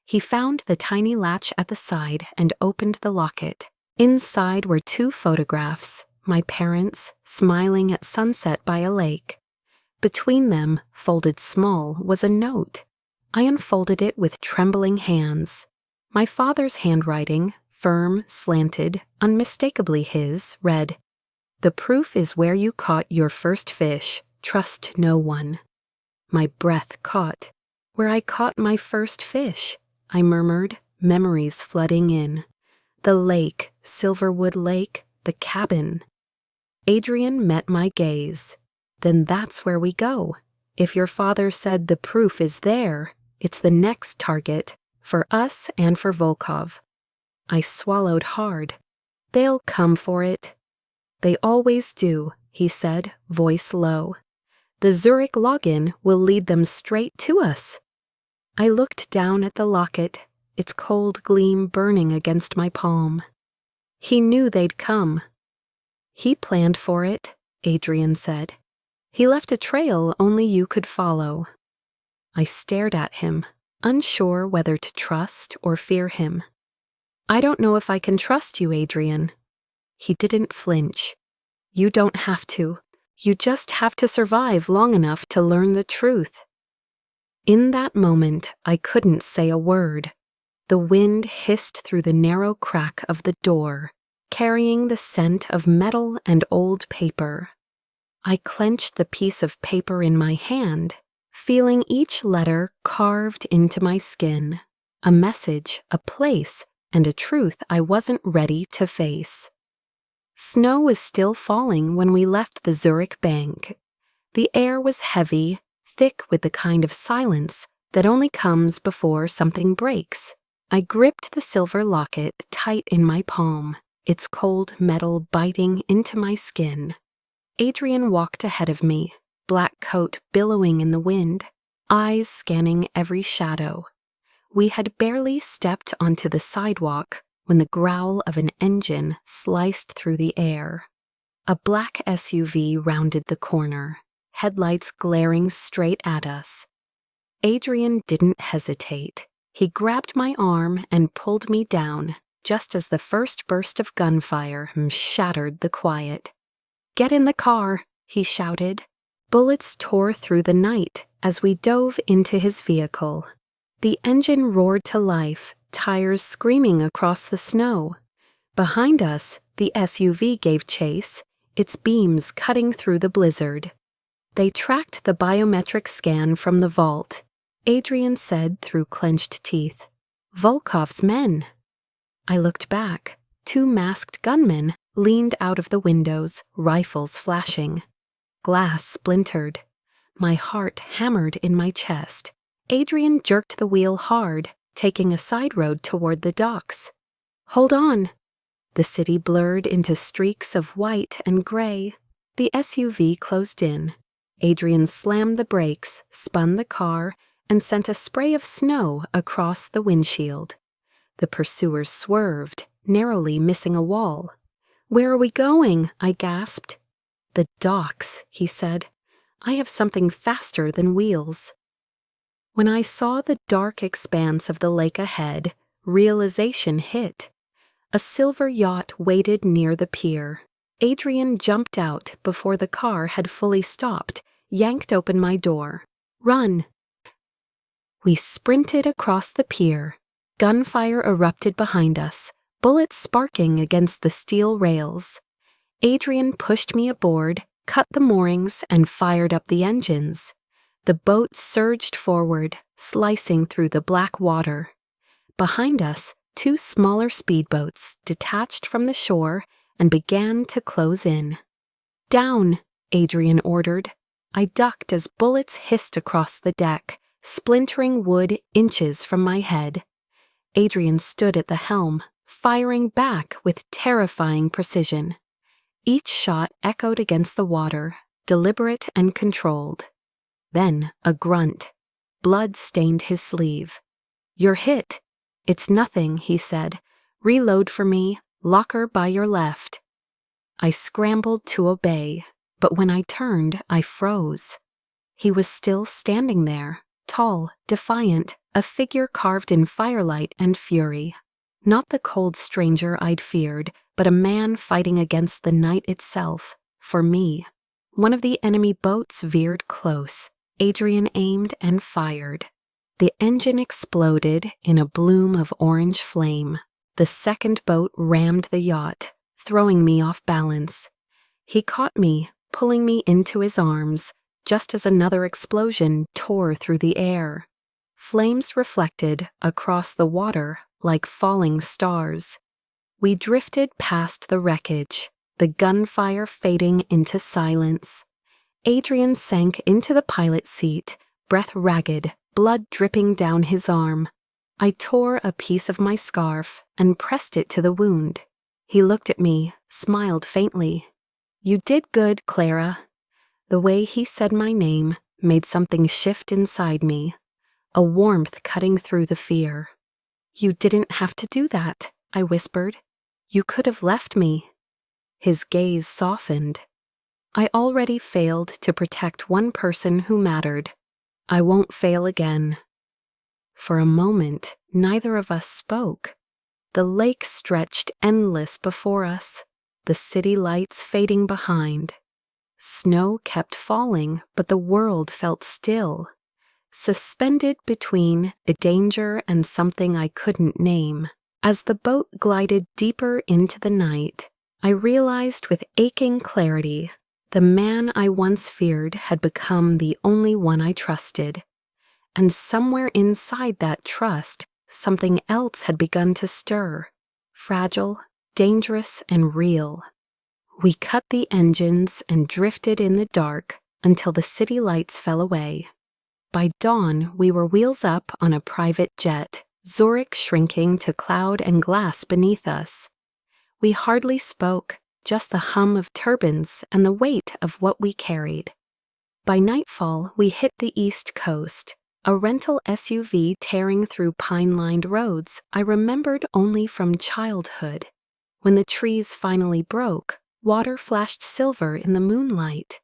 He found the tiny latch at the side and opened the locket. Inside were 2 photographs, my parents smiling at sunset by a lake. Between them, folded small, was a note. I unfolded it with trembling hands. My father's handwriting, firm, slanted, unmistakably his, read, "The proof is where you caught your first fish. Trust no one." My breath caught. "Where I caught my first fish," I murmured, memories flooding in. The lake, Silverwood Lake, the cabin. Adrian met my gaze. "Then that's where we go. If your father said the proof is there, it's the next target, for us and for Volkov." I swallowed hard. "They'll come for it." "They always do," he said, voice low. "The Zurich login will lead them straight to us." I looked down at the locket, its cold gleam burning against my palm. He knew they'd come. "He planned for it," Adrian said. "He left a trail only you could follow." I stared at him, unsure whether to trust or fear him. "I don't know if I can trust you, Adrian." He didn't flinch. "You don't have to. You just have to survive long enough to learn the truth." In that moment, I couldn't say a word. The wind hissed through the narrow crack of the door, carrying the scent of metal and old paper. I clenched the piece of paper in my hand, feeling each letter carved into my skin. A message, a place, and a truth I wasn't ready to face. Snow was still falling when we left the Zurich bank. The air was heavy, thick with the kind of silence that only comes before something breaks. I gripped the silver locket tight in my palm, its cold metal biting into my skin. Adrian walked ahead of me, black coat billowing in the wind, eyes scanning every shadow. We had barely stepped onto the sidewalk when the growl of an engine sliced through the air. A black SUV rounded the corner, headlights glaring straight at us. Adrian didn't hesitate. He grabbed my arm and pulled me down, just as the first burst of gunfire shattered the quiet. "Get in the car," he shouted. Bullets tore through the night as we dove into his vehicle. The engine roared to life, tires screaming across the snow. Behind us, the SUV gave chase, its beams cutting through the blizzard. They tracked the biometric scan from the vault. Adrian said through clenched teeth, "Volkov's men." I looked back. 2 masked gunmen leaned out of the windows, rifles flashing. Glass splintered. My heart hammered in my chest. Adrian jerked the wheel hard, taking a side road toward the docks. "Hold on." The city blurred into streaks of white and gray. The SUV closed in. Adrian slammed the brakes, spun the car, and sent a spray of snow across the windshield. The pursuers swerved, narrowly missing a wall. "Where are we going?" I gasped. "The docks," he said. "I have something faster than wheels." When I saw the dark expanse of the lake ahead, realization hit. A silver yacht waited near the pier. Adrian jumped out before the car had fully stopped, yanked open my door. "Run!" We sprinted across the pier. Gunfire erupted behind us, bullets sparking against the steel rails. Adrian pushed me aboard, cut the moorings, and fired up the engines. The boat surged forward, slicing through the black water. Behind us, 2 smaller speedboats detached from the shore and began to close in. "Down," Adrian ordered. I ducked as bullets hissed across the deck, splintering wood inches from my head. Adrian stood at the helm, firing back with terrifying precision. Each shot echoed against the water, deliberate and controlled. Then a grunt. Blood stained his sleeve. "You're hit." "It's nothing," he said. "Reload for me, locker by your left." I scrambled to obey, but when I turned, I froze. He was still standing there, tall, defiant, a figure carved in firelight and fury. Not the cold stranger I'd feared, but a man fighting against the night itself, for me. One of the enemy boats veered close. Adrian aimed and fired. The engine exploded in a bloom of orange flame. The second boat rammed the yacht, throwing me off balance. He caught me, pulling me into his arms, just as another explosion tore through the air. Flames reflected across the water like falling stars. We drifted past the wreckage, the gunfire fading into silence. Adrian sank into the pilot's seat, breath ragged, blood dripping down his arm. I tore a piece of my scarf and pressed it to the wound. He looked at me, smiled faintly. "You did good, Clara." The way he said my name made something shift inside me, a warmth cutting through the fear. "You didn't have to do that," I whispered. "You could have left me." His gaze softened. "I already failed to protect one person who mattered. I won't fail again." For a moment, neither of us spoke. The lake stretched endless before us, the city lights fading behind. Snow kept falling, but the world felt still, suspended between a danger and something I couldn't name. As the boat glided deeper into the night, I realized with aching clarity the man I once feared had become the only one I trusted. And somewhere inside that trust, something else had begun to stir, fragile, dangerous, and real. We cut the engines and drifted in the dark until the city lights fell away. By dawn, we were wheels up on a private jet, Zurich shrinking to cloud and glass beneath us. We hardly spoke, just the hum of turbines and the weight of what we carried. By nightfall, we hit the East Coast, a rental SUV tearing through pine-lined roads I remembered only from childhood. When the trees finally broke, water flashed silver in the moonlight.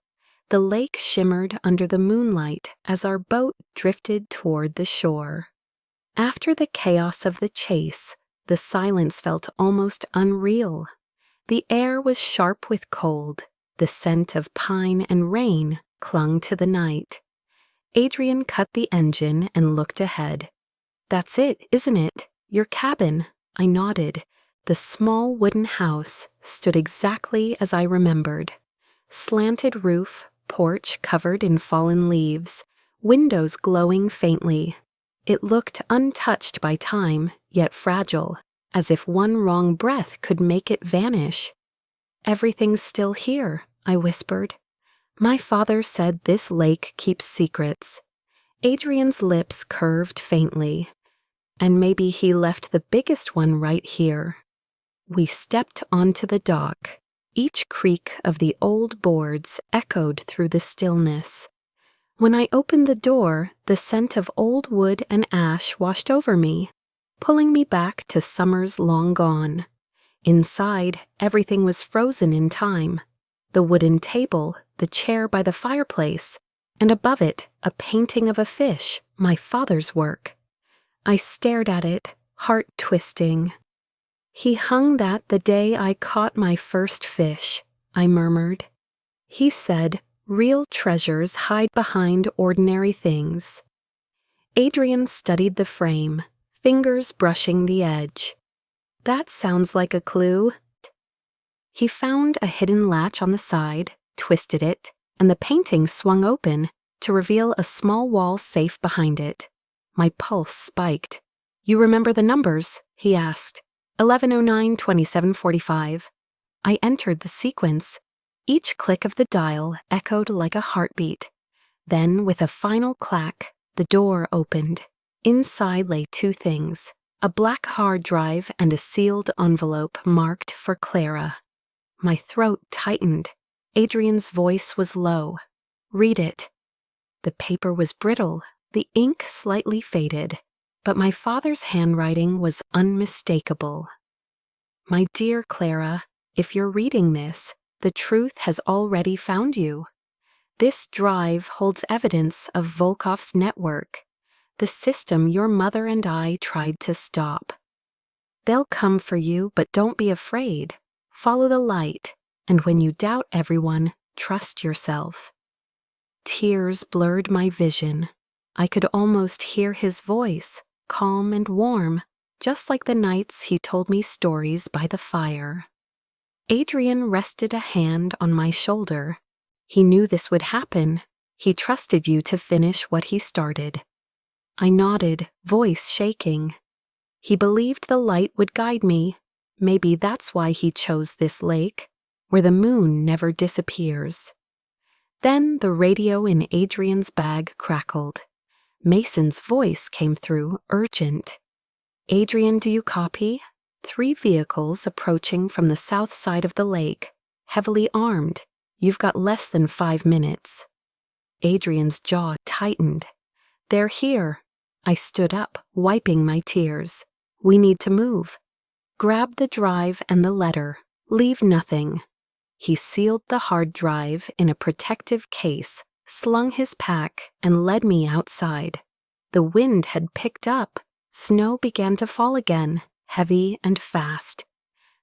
The lake shimmered under the moonlight as our boat drifted toward the shore. After the chaos of the chase, the silence felt almost unreal. The air was sharp with cold. The scent of pine and rain clung to the night. Adrian cut the engine and looked ahead. "That's it, isn't it? Your cabin." I nodded. The small wooden house stood exactly as I remembered. Slanted roof, porch covered in fallen leaves, windows glowing faintly. It looked untouched by time, yet fragile, as if one wrong breath could make it vanish. "Everything's still here," I whispered. "My father said this lake keeps secrets." Adrian's lips curved faintly. "And maybe he left the biggest one right here." We stepped onto the dock. Each creak of the old boards echoed through the stillness. When I opened the door, the scent of old wood and ash washed over me, pulling me back to summers long gone. Inside, everything was frozen in time. The wooden table, the chair by the fireplace, and above it, a painting of a fish, my father's work. I stared at it, heart twisting. "He hung that the day I caught my first fish," I murmured. He said, "Real treasures hide behind ordinary things." Adrian studied the frame, fingers brushing the edge. "That sounds like a clue." He found a hidden latch on the side, twisted it, and the painting swung open to reveal a small wall safe behind it. My pulse spiked. "You remember the numbers?" he asked. 1109-2745. I entered the sequence. Each click of the dial echoed like a heartbeat. Then, with a final clack, the door opened. Inside lay two things: a black hard drive and a sealed envelope marked for Clara. My throat tightened. Adrian's voice was low. "Read it." The paper was brittle, the ink slightly faded, but my father's handwriting was unmistakable. "My dear Clara, if you're reading this, the truth has already found you. This drive holds evidence of Volkov's network, the system your mother and I tried to stop." They'll come for you, but don't be afraid. Follow the light, and when you doubt everyone, trust yourself. Tears blurred my vision. I could almost hear his voice, calm and warm, just like the nights he told me stories by the fire. Adrian rested a hand on my shoulder. He knew this would happen. He trusted you to finish what he started. I nodded, voice shaking. He believed the light would guide me. Maybe that's why he chose this lake, where the moon never disappears. Then the radio in Adrian's bag crackled. Mason's voice came through, urgent. Adrian, do you copy? 3 vehicles approaching from the south side of the lake, heavily armed. You've got less than 5 minutes. Adrian's jaw tightened. They're here. I stood up, wiping my tears. We need to move. Grab the drive and the letter. Leave nothing. He sealed the hard drive in a protective case, slung his pack, and led me outside. The wind had picked up. Snow began to fall again, heavy and fast.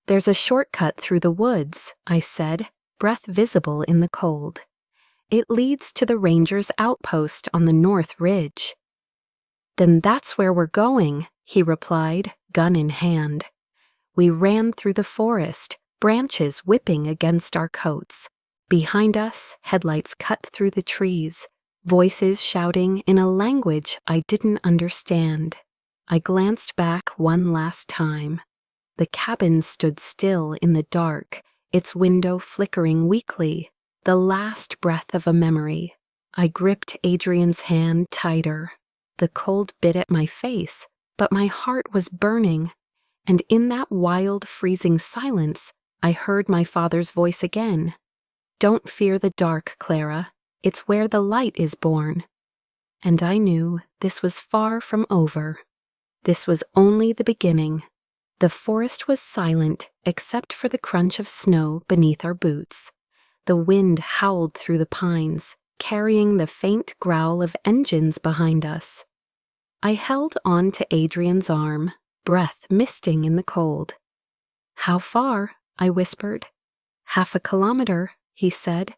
There's a shortcut through the woods, I said, breath visible in the cold. It leads to the ranger's outpost on the north ridge. Then that's where we're going, he replied, gun in hand. We ran through the forest, branches whipping against our coats. Behind us, headlights cut through the trees, voices shouting in a language I didn't understand. I glanced back one last time. The cabin stood still in the dark, its window flickering weakly, the last breath of a memory. I gripped Adrian's hand tighter. The cold bit at my face, but my heart was burning, and in that wild, freezing silence, I heard my father's voice again. Don't fear the dark, Clara. It's where the light is born. And I knew this was far from over. This was only the beginning. The forest was silent except for the crunch of snow beneath our boots. The wind howled through the pines, carrying the faint growl of engines behind us. I held on to Adrian's arm, breath misting in the cold. How far? I whispered. 1/2 kilometer, he said.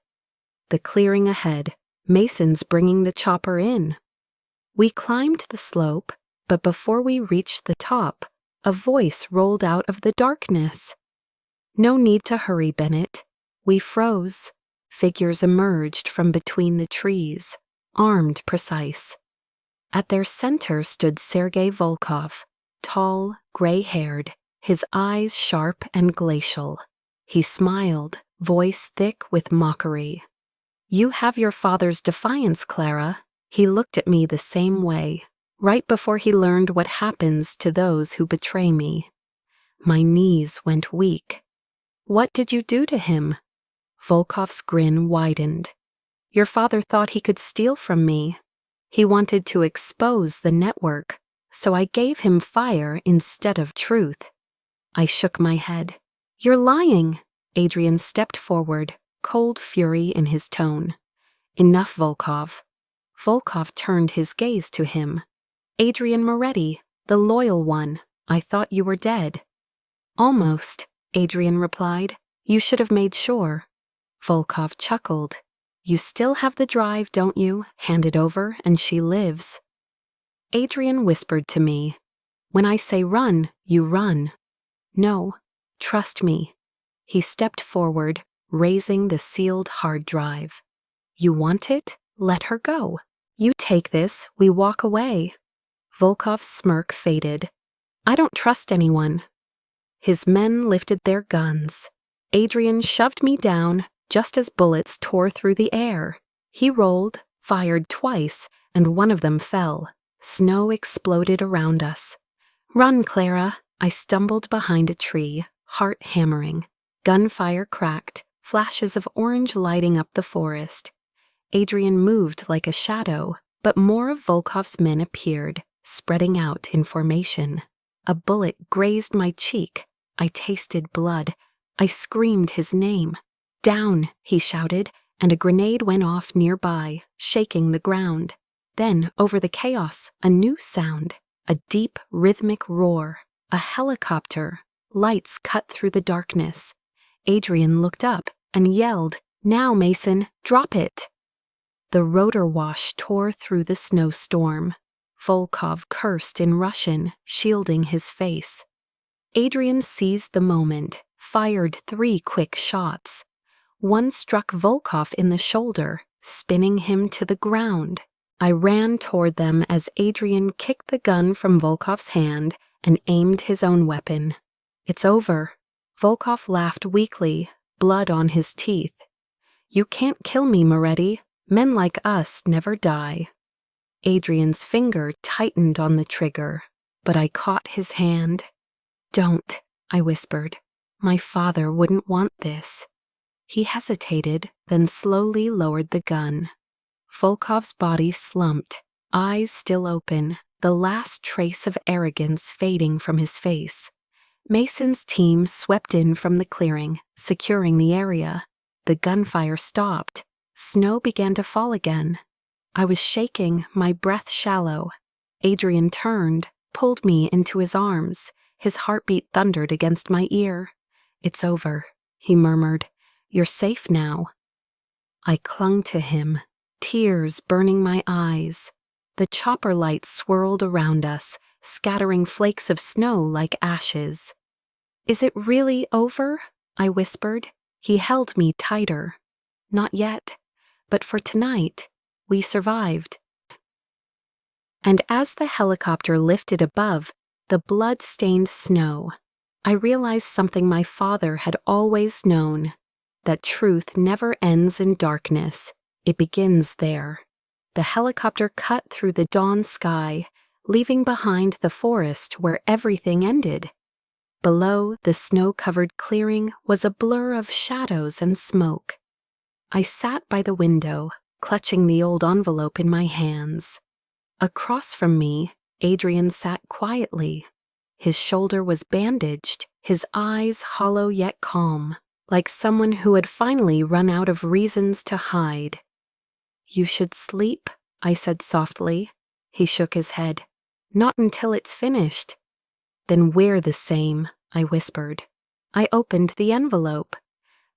The clearing ahead, Mason's bringing the chopper in. We climbed the slope, but before we reached the top, a voice rolled out of the darkness. No need to hurry, Bennett. We froze. Figures emerged from between the trees, armed precise. At their center stood Sergei Volkov, tall, gray-haired, his eyes sharp and glacial. He smiled, voice thick with mockery. You have your father's defiance, Clara. He looked at me the same way, right before he learned what happens to those who betray me. My knees went weak. What did you do to him? Volkov's grin widened. Your father thought he could steal from me. He wanted to expose the network, so I gave him fire instead of truth. I shook my head. You're lying. Adrian stepped forward, cold fury in his tone. Enough, Volkov. Volkov turned his gaze to him. Adrian Moretti, the loyal one. I thought you were dead. Almost, Adrian replied. You should have made sure. Volkov chuckled. You still have the drive, don't you? Hand it over and she lives. Adrian whispered to me. When I say run, you run. No, trust me. He stepped forward, raising the sealed hard drive. You want it? Let her go. You take this, we walk away. Volkov's smirk faded. I don't trust anyone. His men lifted their guns. Adrian shoved me down just as bullets tore through the air. He rolled, fired twice, and one of them fell. Snow exploded around us. Run, Clara. I stumbled behind a tree, heart hammering. Gunfire cracked, flashes of orange lighting up the forest. Adrian moved like a shadow, but more of Volkov's men appeared, spreading out in formation. A bullet grazed my cheek. I tasted blood. I screamed his name. Down, he shouted, and a grenade went off nearby, shaking the ground. Then, over the chaos, a new sound, a deep, rhythmic roar. A helicopter. Lights cut through the darkness. Adrian looked up and yelled, "Now, Mason, drop it!" The rotor wash tore through the snowstorm. Volkov cursed in Russian, shielding his face. Adrian seized the moment, fired 3 quick shots. One struck Volkov in the shoulder, spinning him to the ground. I ran toward them as Adrian kicked the gun from Volkov's hand and aimed his own weapon. "It's over." Volkov laughed weakly, blood on his teeth. "You can't kill me, Moretti. Men like us never die." Adrian's finger tightened on the trigger, but I caught his hand. "Don't," I whispered. "My father wouldn't want this." He hesitated, then slowly lowered the gun. Volkov's body slumped, eyes still open, the last trace of arrogance fading from his face. Mason's team swept in from the clearing, securing the area. The gunfire stopped. Snow began to fall again. I was shaking, my breath shallow. Adrian turned, pulled me into his arms. His heartbeat thundered against my ear. "It's over," he murmured. "You're safe now." I clung to him, tears burning my eyes. The chopper lights swirled around us, scattering flakes of snow like ashes. "Is it really over?" I whispered. He held me tighter. "Not yet, but for tonight, we survived." And as the helicopter lifted above the blood-stained snow, I realized something my father had always known, that truth never ends in darkness. It begins there. The helicopter cut through the dawn sky, leaving behind the forest where everything ended. Below, the snow-covered clearing was a blur of shadows and smoke. I sat by the window, clutching the old envelope in my hands. Across from me, Adrian sat quietly. His shoulder was bandaged, his eyes hollow yet calm, like someone who had finally run out of reasons to hide. "You should sleep," I said softly. He shook his head. "Not until it's finished." "Then we're the same," I whispered. I opened the envelope.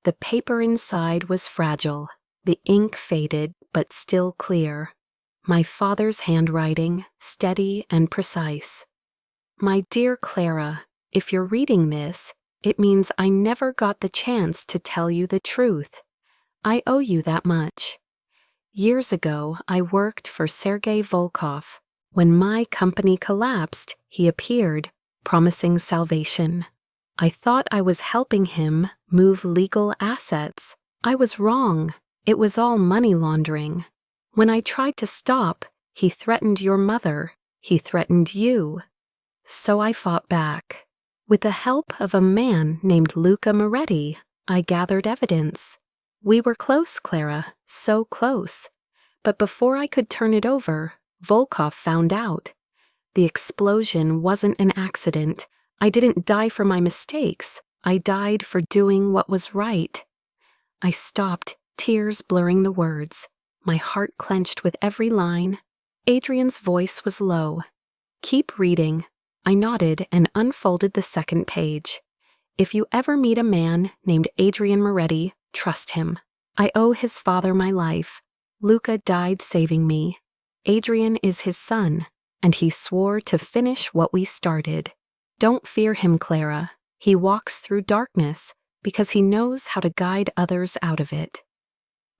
The paper inside was fragile, the ink faded but still clear. My father's handwriting, steady and precise. "My dear Clara, if you're reading this, it means I never got the chance to tell you the truth. I owe you that much. Years ago, I worked for Sergei Volkov. When my company collapsed, he appeared, promising salvation. I thought I was helping him move legal assets. I was wrong. It was all money laundering. When I tried to stop, he threatened your mother. He threatened you. So I fought back. With the help of a man named Luca Moretti, I gathered evidence. We were close, Clara, so close. But before I could turn it over, Volkov found out. The explosion wasn't an accident. I didn't die for my mistakes. I died for doing what was right. I stopped, tears blurring the words. My heart clenched with every line. Adrian's voice was low. "Keep reading." I nodded and unfolded the second page. "If you ever meet a man named Adrian Moretti, trust him. I owe his father my life. Luca died saving me. Adrian is his son, and he swore to finish what we started. Don't fear him, Clara. He walks through darkness because he knows how to guide others out of it."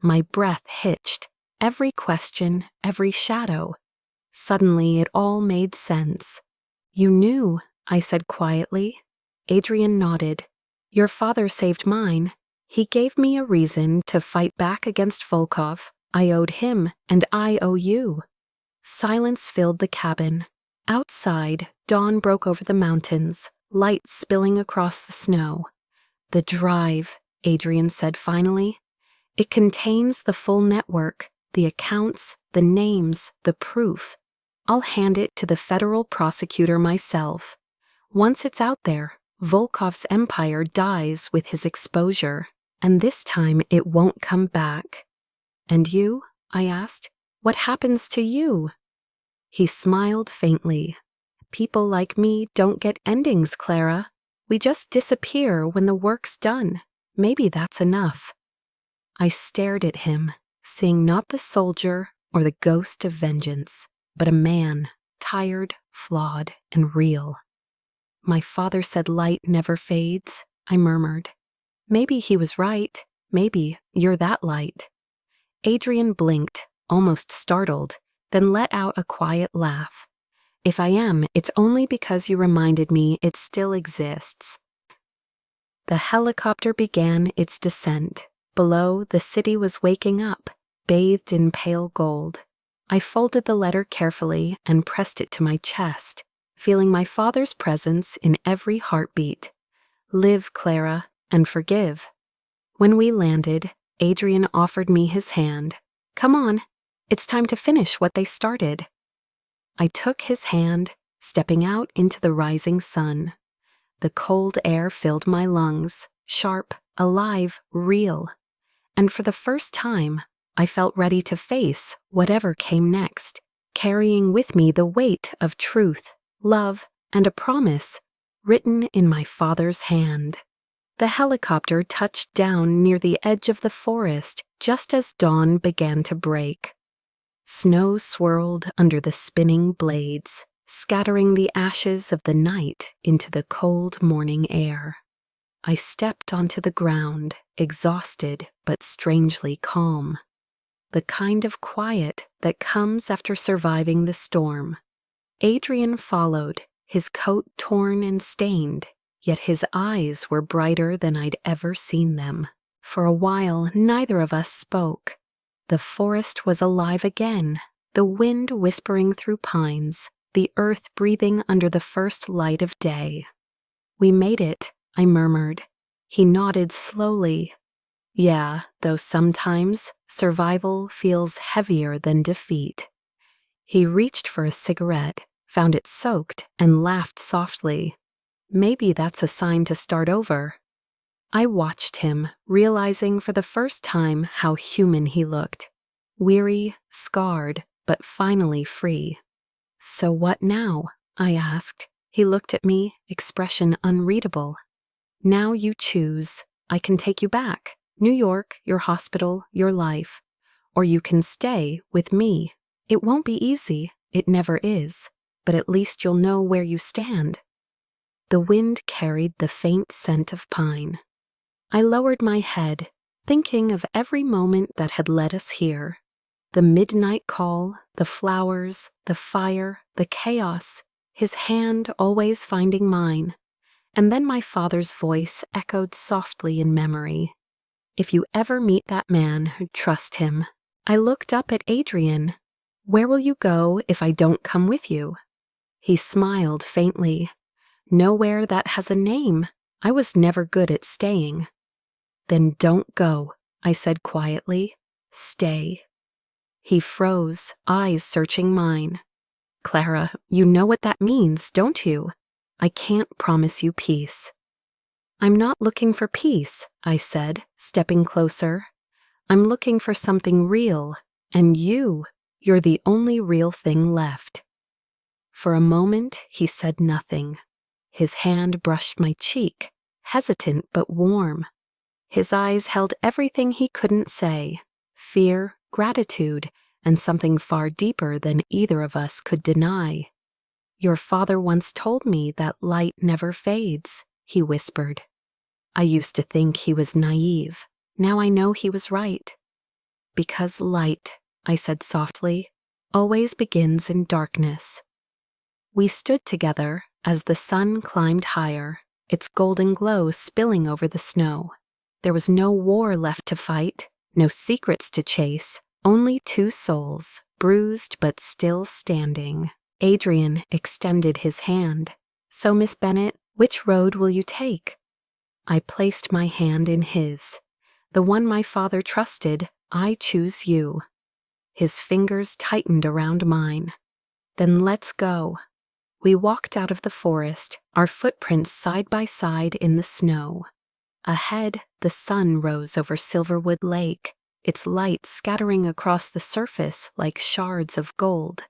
My breath hitched. Every question, every shadow. Suddenly it all made sense. "You knew," I said quietly. Adrian nodded. "Your father saved mine. He gave me a reason to fight back against Volkov. I owed him, and I owe you." Silence filled the cabin. Outside, dawn broke over the mountains, lights spilling across the snow. "The drive," Adrian said finally. "It contains the full network, the accounts, the names, the proof. I'll hand it to the federal prosecutor myself. Once it's out there, Volkov's empire dies with his exposure, and this time it won't come back." "And you?" I asked. "What happens to you?" He smiled faintly. People like me don't get endings, Clara. We just disappear when the work's done. Maybe that's enough. I stared at him, seeing not the soldier or the ghost of vengeance, but a man, tired, flawed, and real. My father said light never fades, I murmured. Maybe he was right. Maybe you're that light. Adrian blinked, almost startled, then let out a quiet laugh. If I am, it's only because you reminded me it still exists. The helicopter began its descent. Below, the city was waking up, bathed in pale gold. I folded the letter carefully and pressed it to my chest, feeling my father's presence in every heartbeat. Live, Clara, and forgive. When we landed, Adrian offered me his hand. Come on, it's time to finish what they started. I took his hand, stepping out into the rising sun. The cold air filled my lungs, sharp, alive, real. And for the first time, I felt ready to face whatever came next, carrying with me the weight of truth, love, and a promise written in my father's hand. The helicopter touched down near the edge of the forest just as dawn began to break. Snow swirled under the spinning blades, scattering the ashes of the night into the cold morning air. I stepped onto the ground, exhausted but strangely calm. The kind of quiet that comes after surviving the storm. Adrian followed, his coat torn and stained, yet his eyes were brighter than I'd ever seen them. For a while, neither of us spoke. The forest was alive again, the wind whispering through pines, the earth breathing under the first light of day. We made it, I murmured. He nodded slowly. Yeah, though sometimes survival feels heavier than defeat. He reached for a cigarette, found it soaked, and laughed softly. Maybe that's a sign to start over. I watched him, realizing for the first time how human he looked. Weary, scarred, but finally free. So what now? I asked. He looked at me, expression unreadable. Now you choose. I can take you back. New York, your hospital, your life. Or you can stay with me. It won't be easy. It never is. But at least you'll know where you stand. The wind carried the faint scent of pine. I lowered my head, thinking of every moment that had led us here. The midnight call, the flowers, the fire, the chaos, his hand always finding mine. And then my father's voice echoed softly in memory. If you ever meet that man, trust him. I looked up at Adrian. Where will you go if I don't come with you? He smiled faintly. Nowhere that has a name. I was never good at staying. Then don't go, I said quietly. Stay. He froze, eyes searching mine. Clara, you know what that means, don't you? I can't promise you peace. I'm not looking for peace, I said, stepping closer. I'm looking for something real, and you're the only real thing left. For a moment, he said nothing. His hand brushed my cheek, hesitant but warm. His eyes held everything he couldn't say, fear, gratitude, and something far deeper than either of us could deny. Your father once told me that light never fades, he whispered. I used to think he was naive. Now I know he was right. Because light, I said softly, always begins in darkness. We stood together as the sun climbed higher, its golden glow spilling over the snow. There was no war left to fight, no secrets to chase, only two souls, bruised but still standing. Adrian extended his hand. So, Miss Bennet, which road will you take? I placed my hand in his. The one my father trusted, I choose you. His fingers tightened around mine. Then let's go. We walked out of the forest, our footprints side by side in the snow. Ahead, the sun rose over Silverwood Lake, its light scattering across the surface like shards of gold.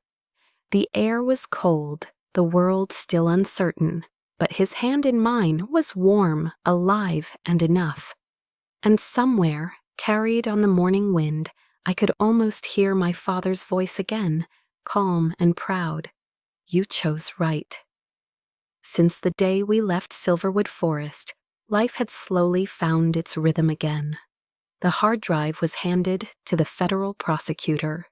The air was cold, the world still uncertain, but his hand in mine was warm, alive, and enough. And somewhere, carried on the morning wind, I could almost hear my father's voice again, calm and proud. You chose right. Since the day we left Silverwood Forest, life had slowly found its rhythm again. The hard drive was handed to the federal prosecutor.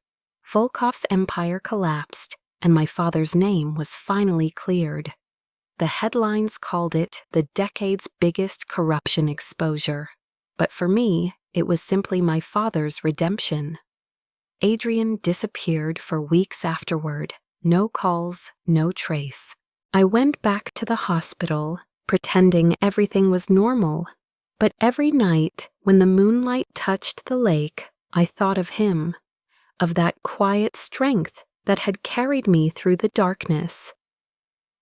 Volkov's empire collapsed, and my father's name was finally cleared. The headlines called it the decade's biggest corruption exposure. But for me, it was simply my father's redemption. Adrian disappeared for weeks afterward. No calls, no trace. I went back to the hospital, pretending everything was normal. But every night, when the moonlight touched the lake, I thought of him, of that quiet strength that had carried me through the darkness.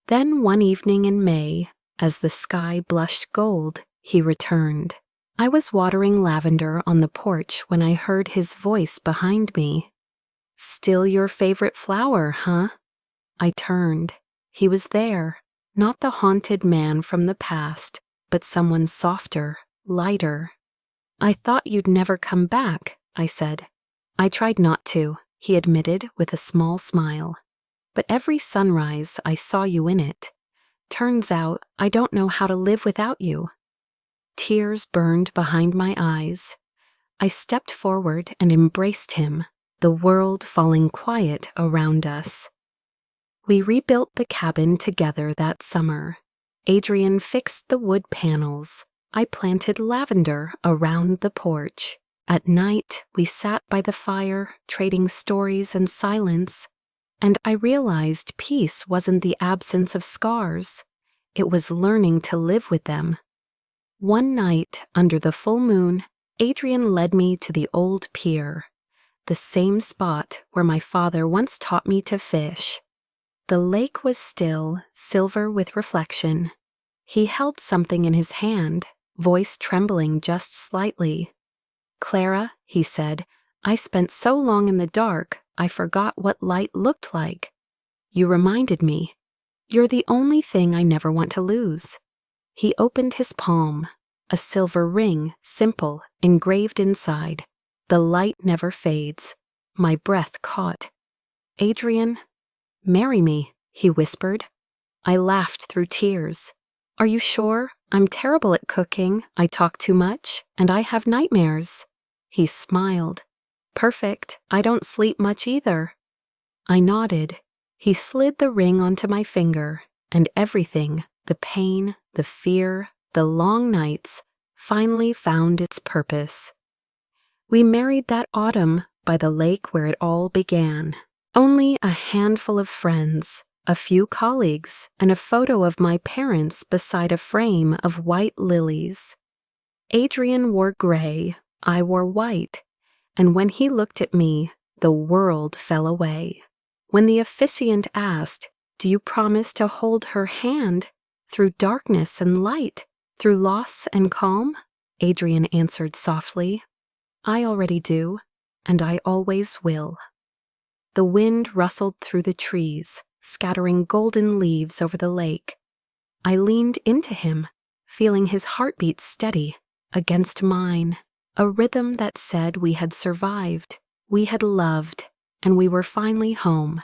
Then one evening in May, as the sky blushed gold, he returned. I was watering lavender on the porch when I heard his voice behind me. Still your favorite flower, huh? I turned. He was there, not the haunted man from the past, but someone softer, lighter. I thought you'd never come back, I said. I tried not to, he admitted with a small smile. But every sunrise I saw you in it. Turns out I don't know how to live without you. Tears burned behind my eyes. I stepped forward and embraced him, the world falling quiet around us. We rebuilt the cabin together that summer. Adrian fixed the wood panels. I planted lavender around the porch. At night, we sat by the fire, trading stories and silence. And I realized peace wasn't the absence of scars. It was learning to live with them. One night, under the full moon, Adrian led me to the old pier, the same spot where my father once taught me to fish. The lake was still, silver with reflection. He held something in his hand, voice trembling just slightly. Clara, he said, I spent so long in the dark, I forgot what light looked like. You reminded me. You're the only thing I never want to lose. He opened his palm, a silver ring, simple, engraved inside. The light never fades. My breath caught. Adrian, marry me, he whispered. I laughed through tears. Are you sure? I'm terrible at cooking, I talk too much, and I have nightmares. He smiled. Perfect, I don't sleep much either. I nodded. He slid the ring onto my finger, and everything, the pain, the fear, the long nights, finally found its purpose. We married that autumn by the lake where it all began. Only a handful of friends, a few colleagues, and a photo of my parents beside a frame of white lilies. Adrian wore gray, I wore white, and when he looked at me, the world fell away. When the officiant asked, "Do you promise to hold her hand through darkness and light, through loss and calm?" Adrian answered softly, "I already do, and I always will." The wind rustled through the trees, scattering golden leaves over the lake. I leaned into him, feeling his heartbeat steady against mine, a rhythm that said we had survived, we had loved, and we were finally home.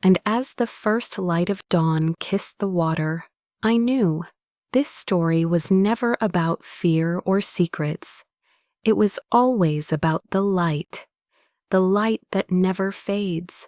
And as the first light of dawn kissed the water, I knew this story was never about fear or secrets. It was always about the light that never fades,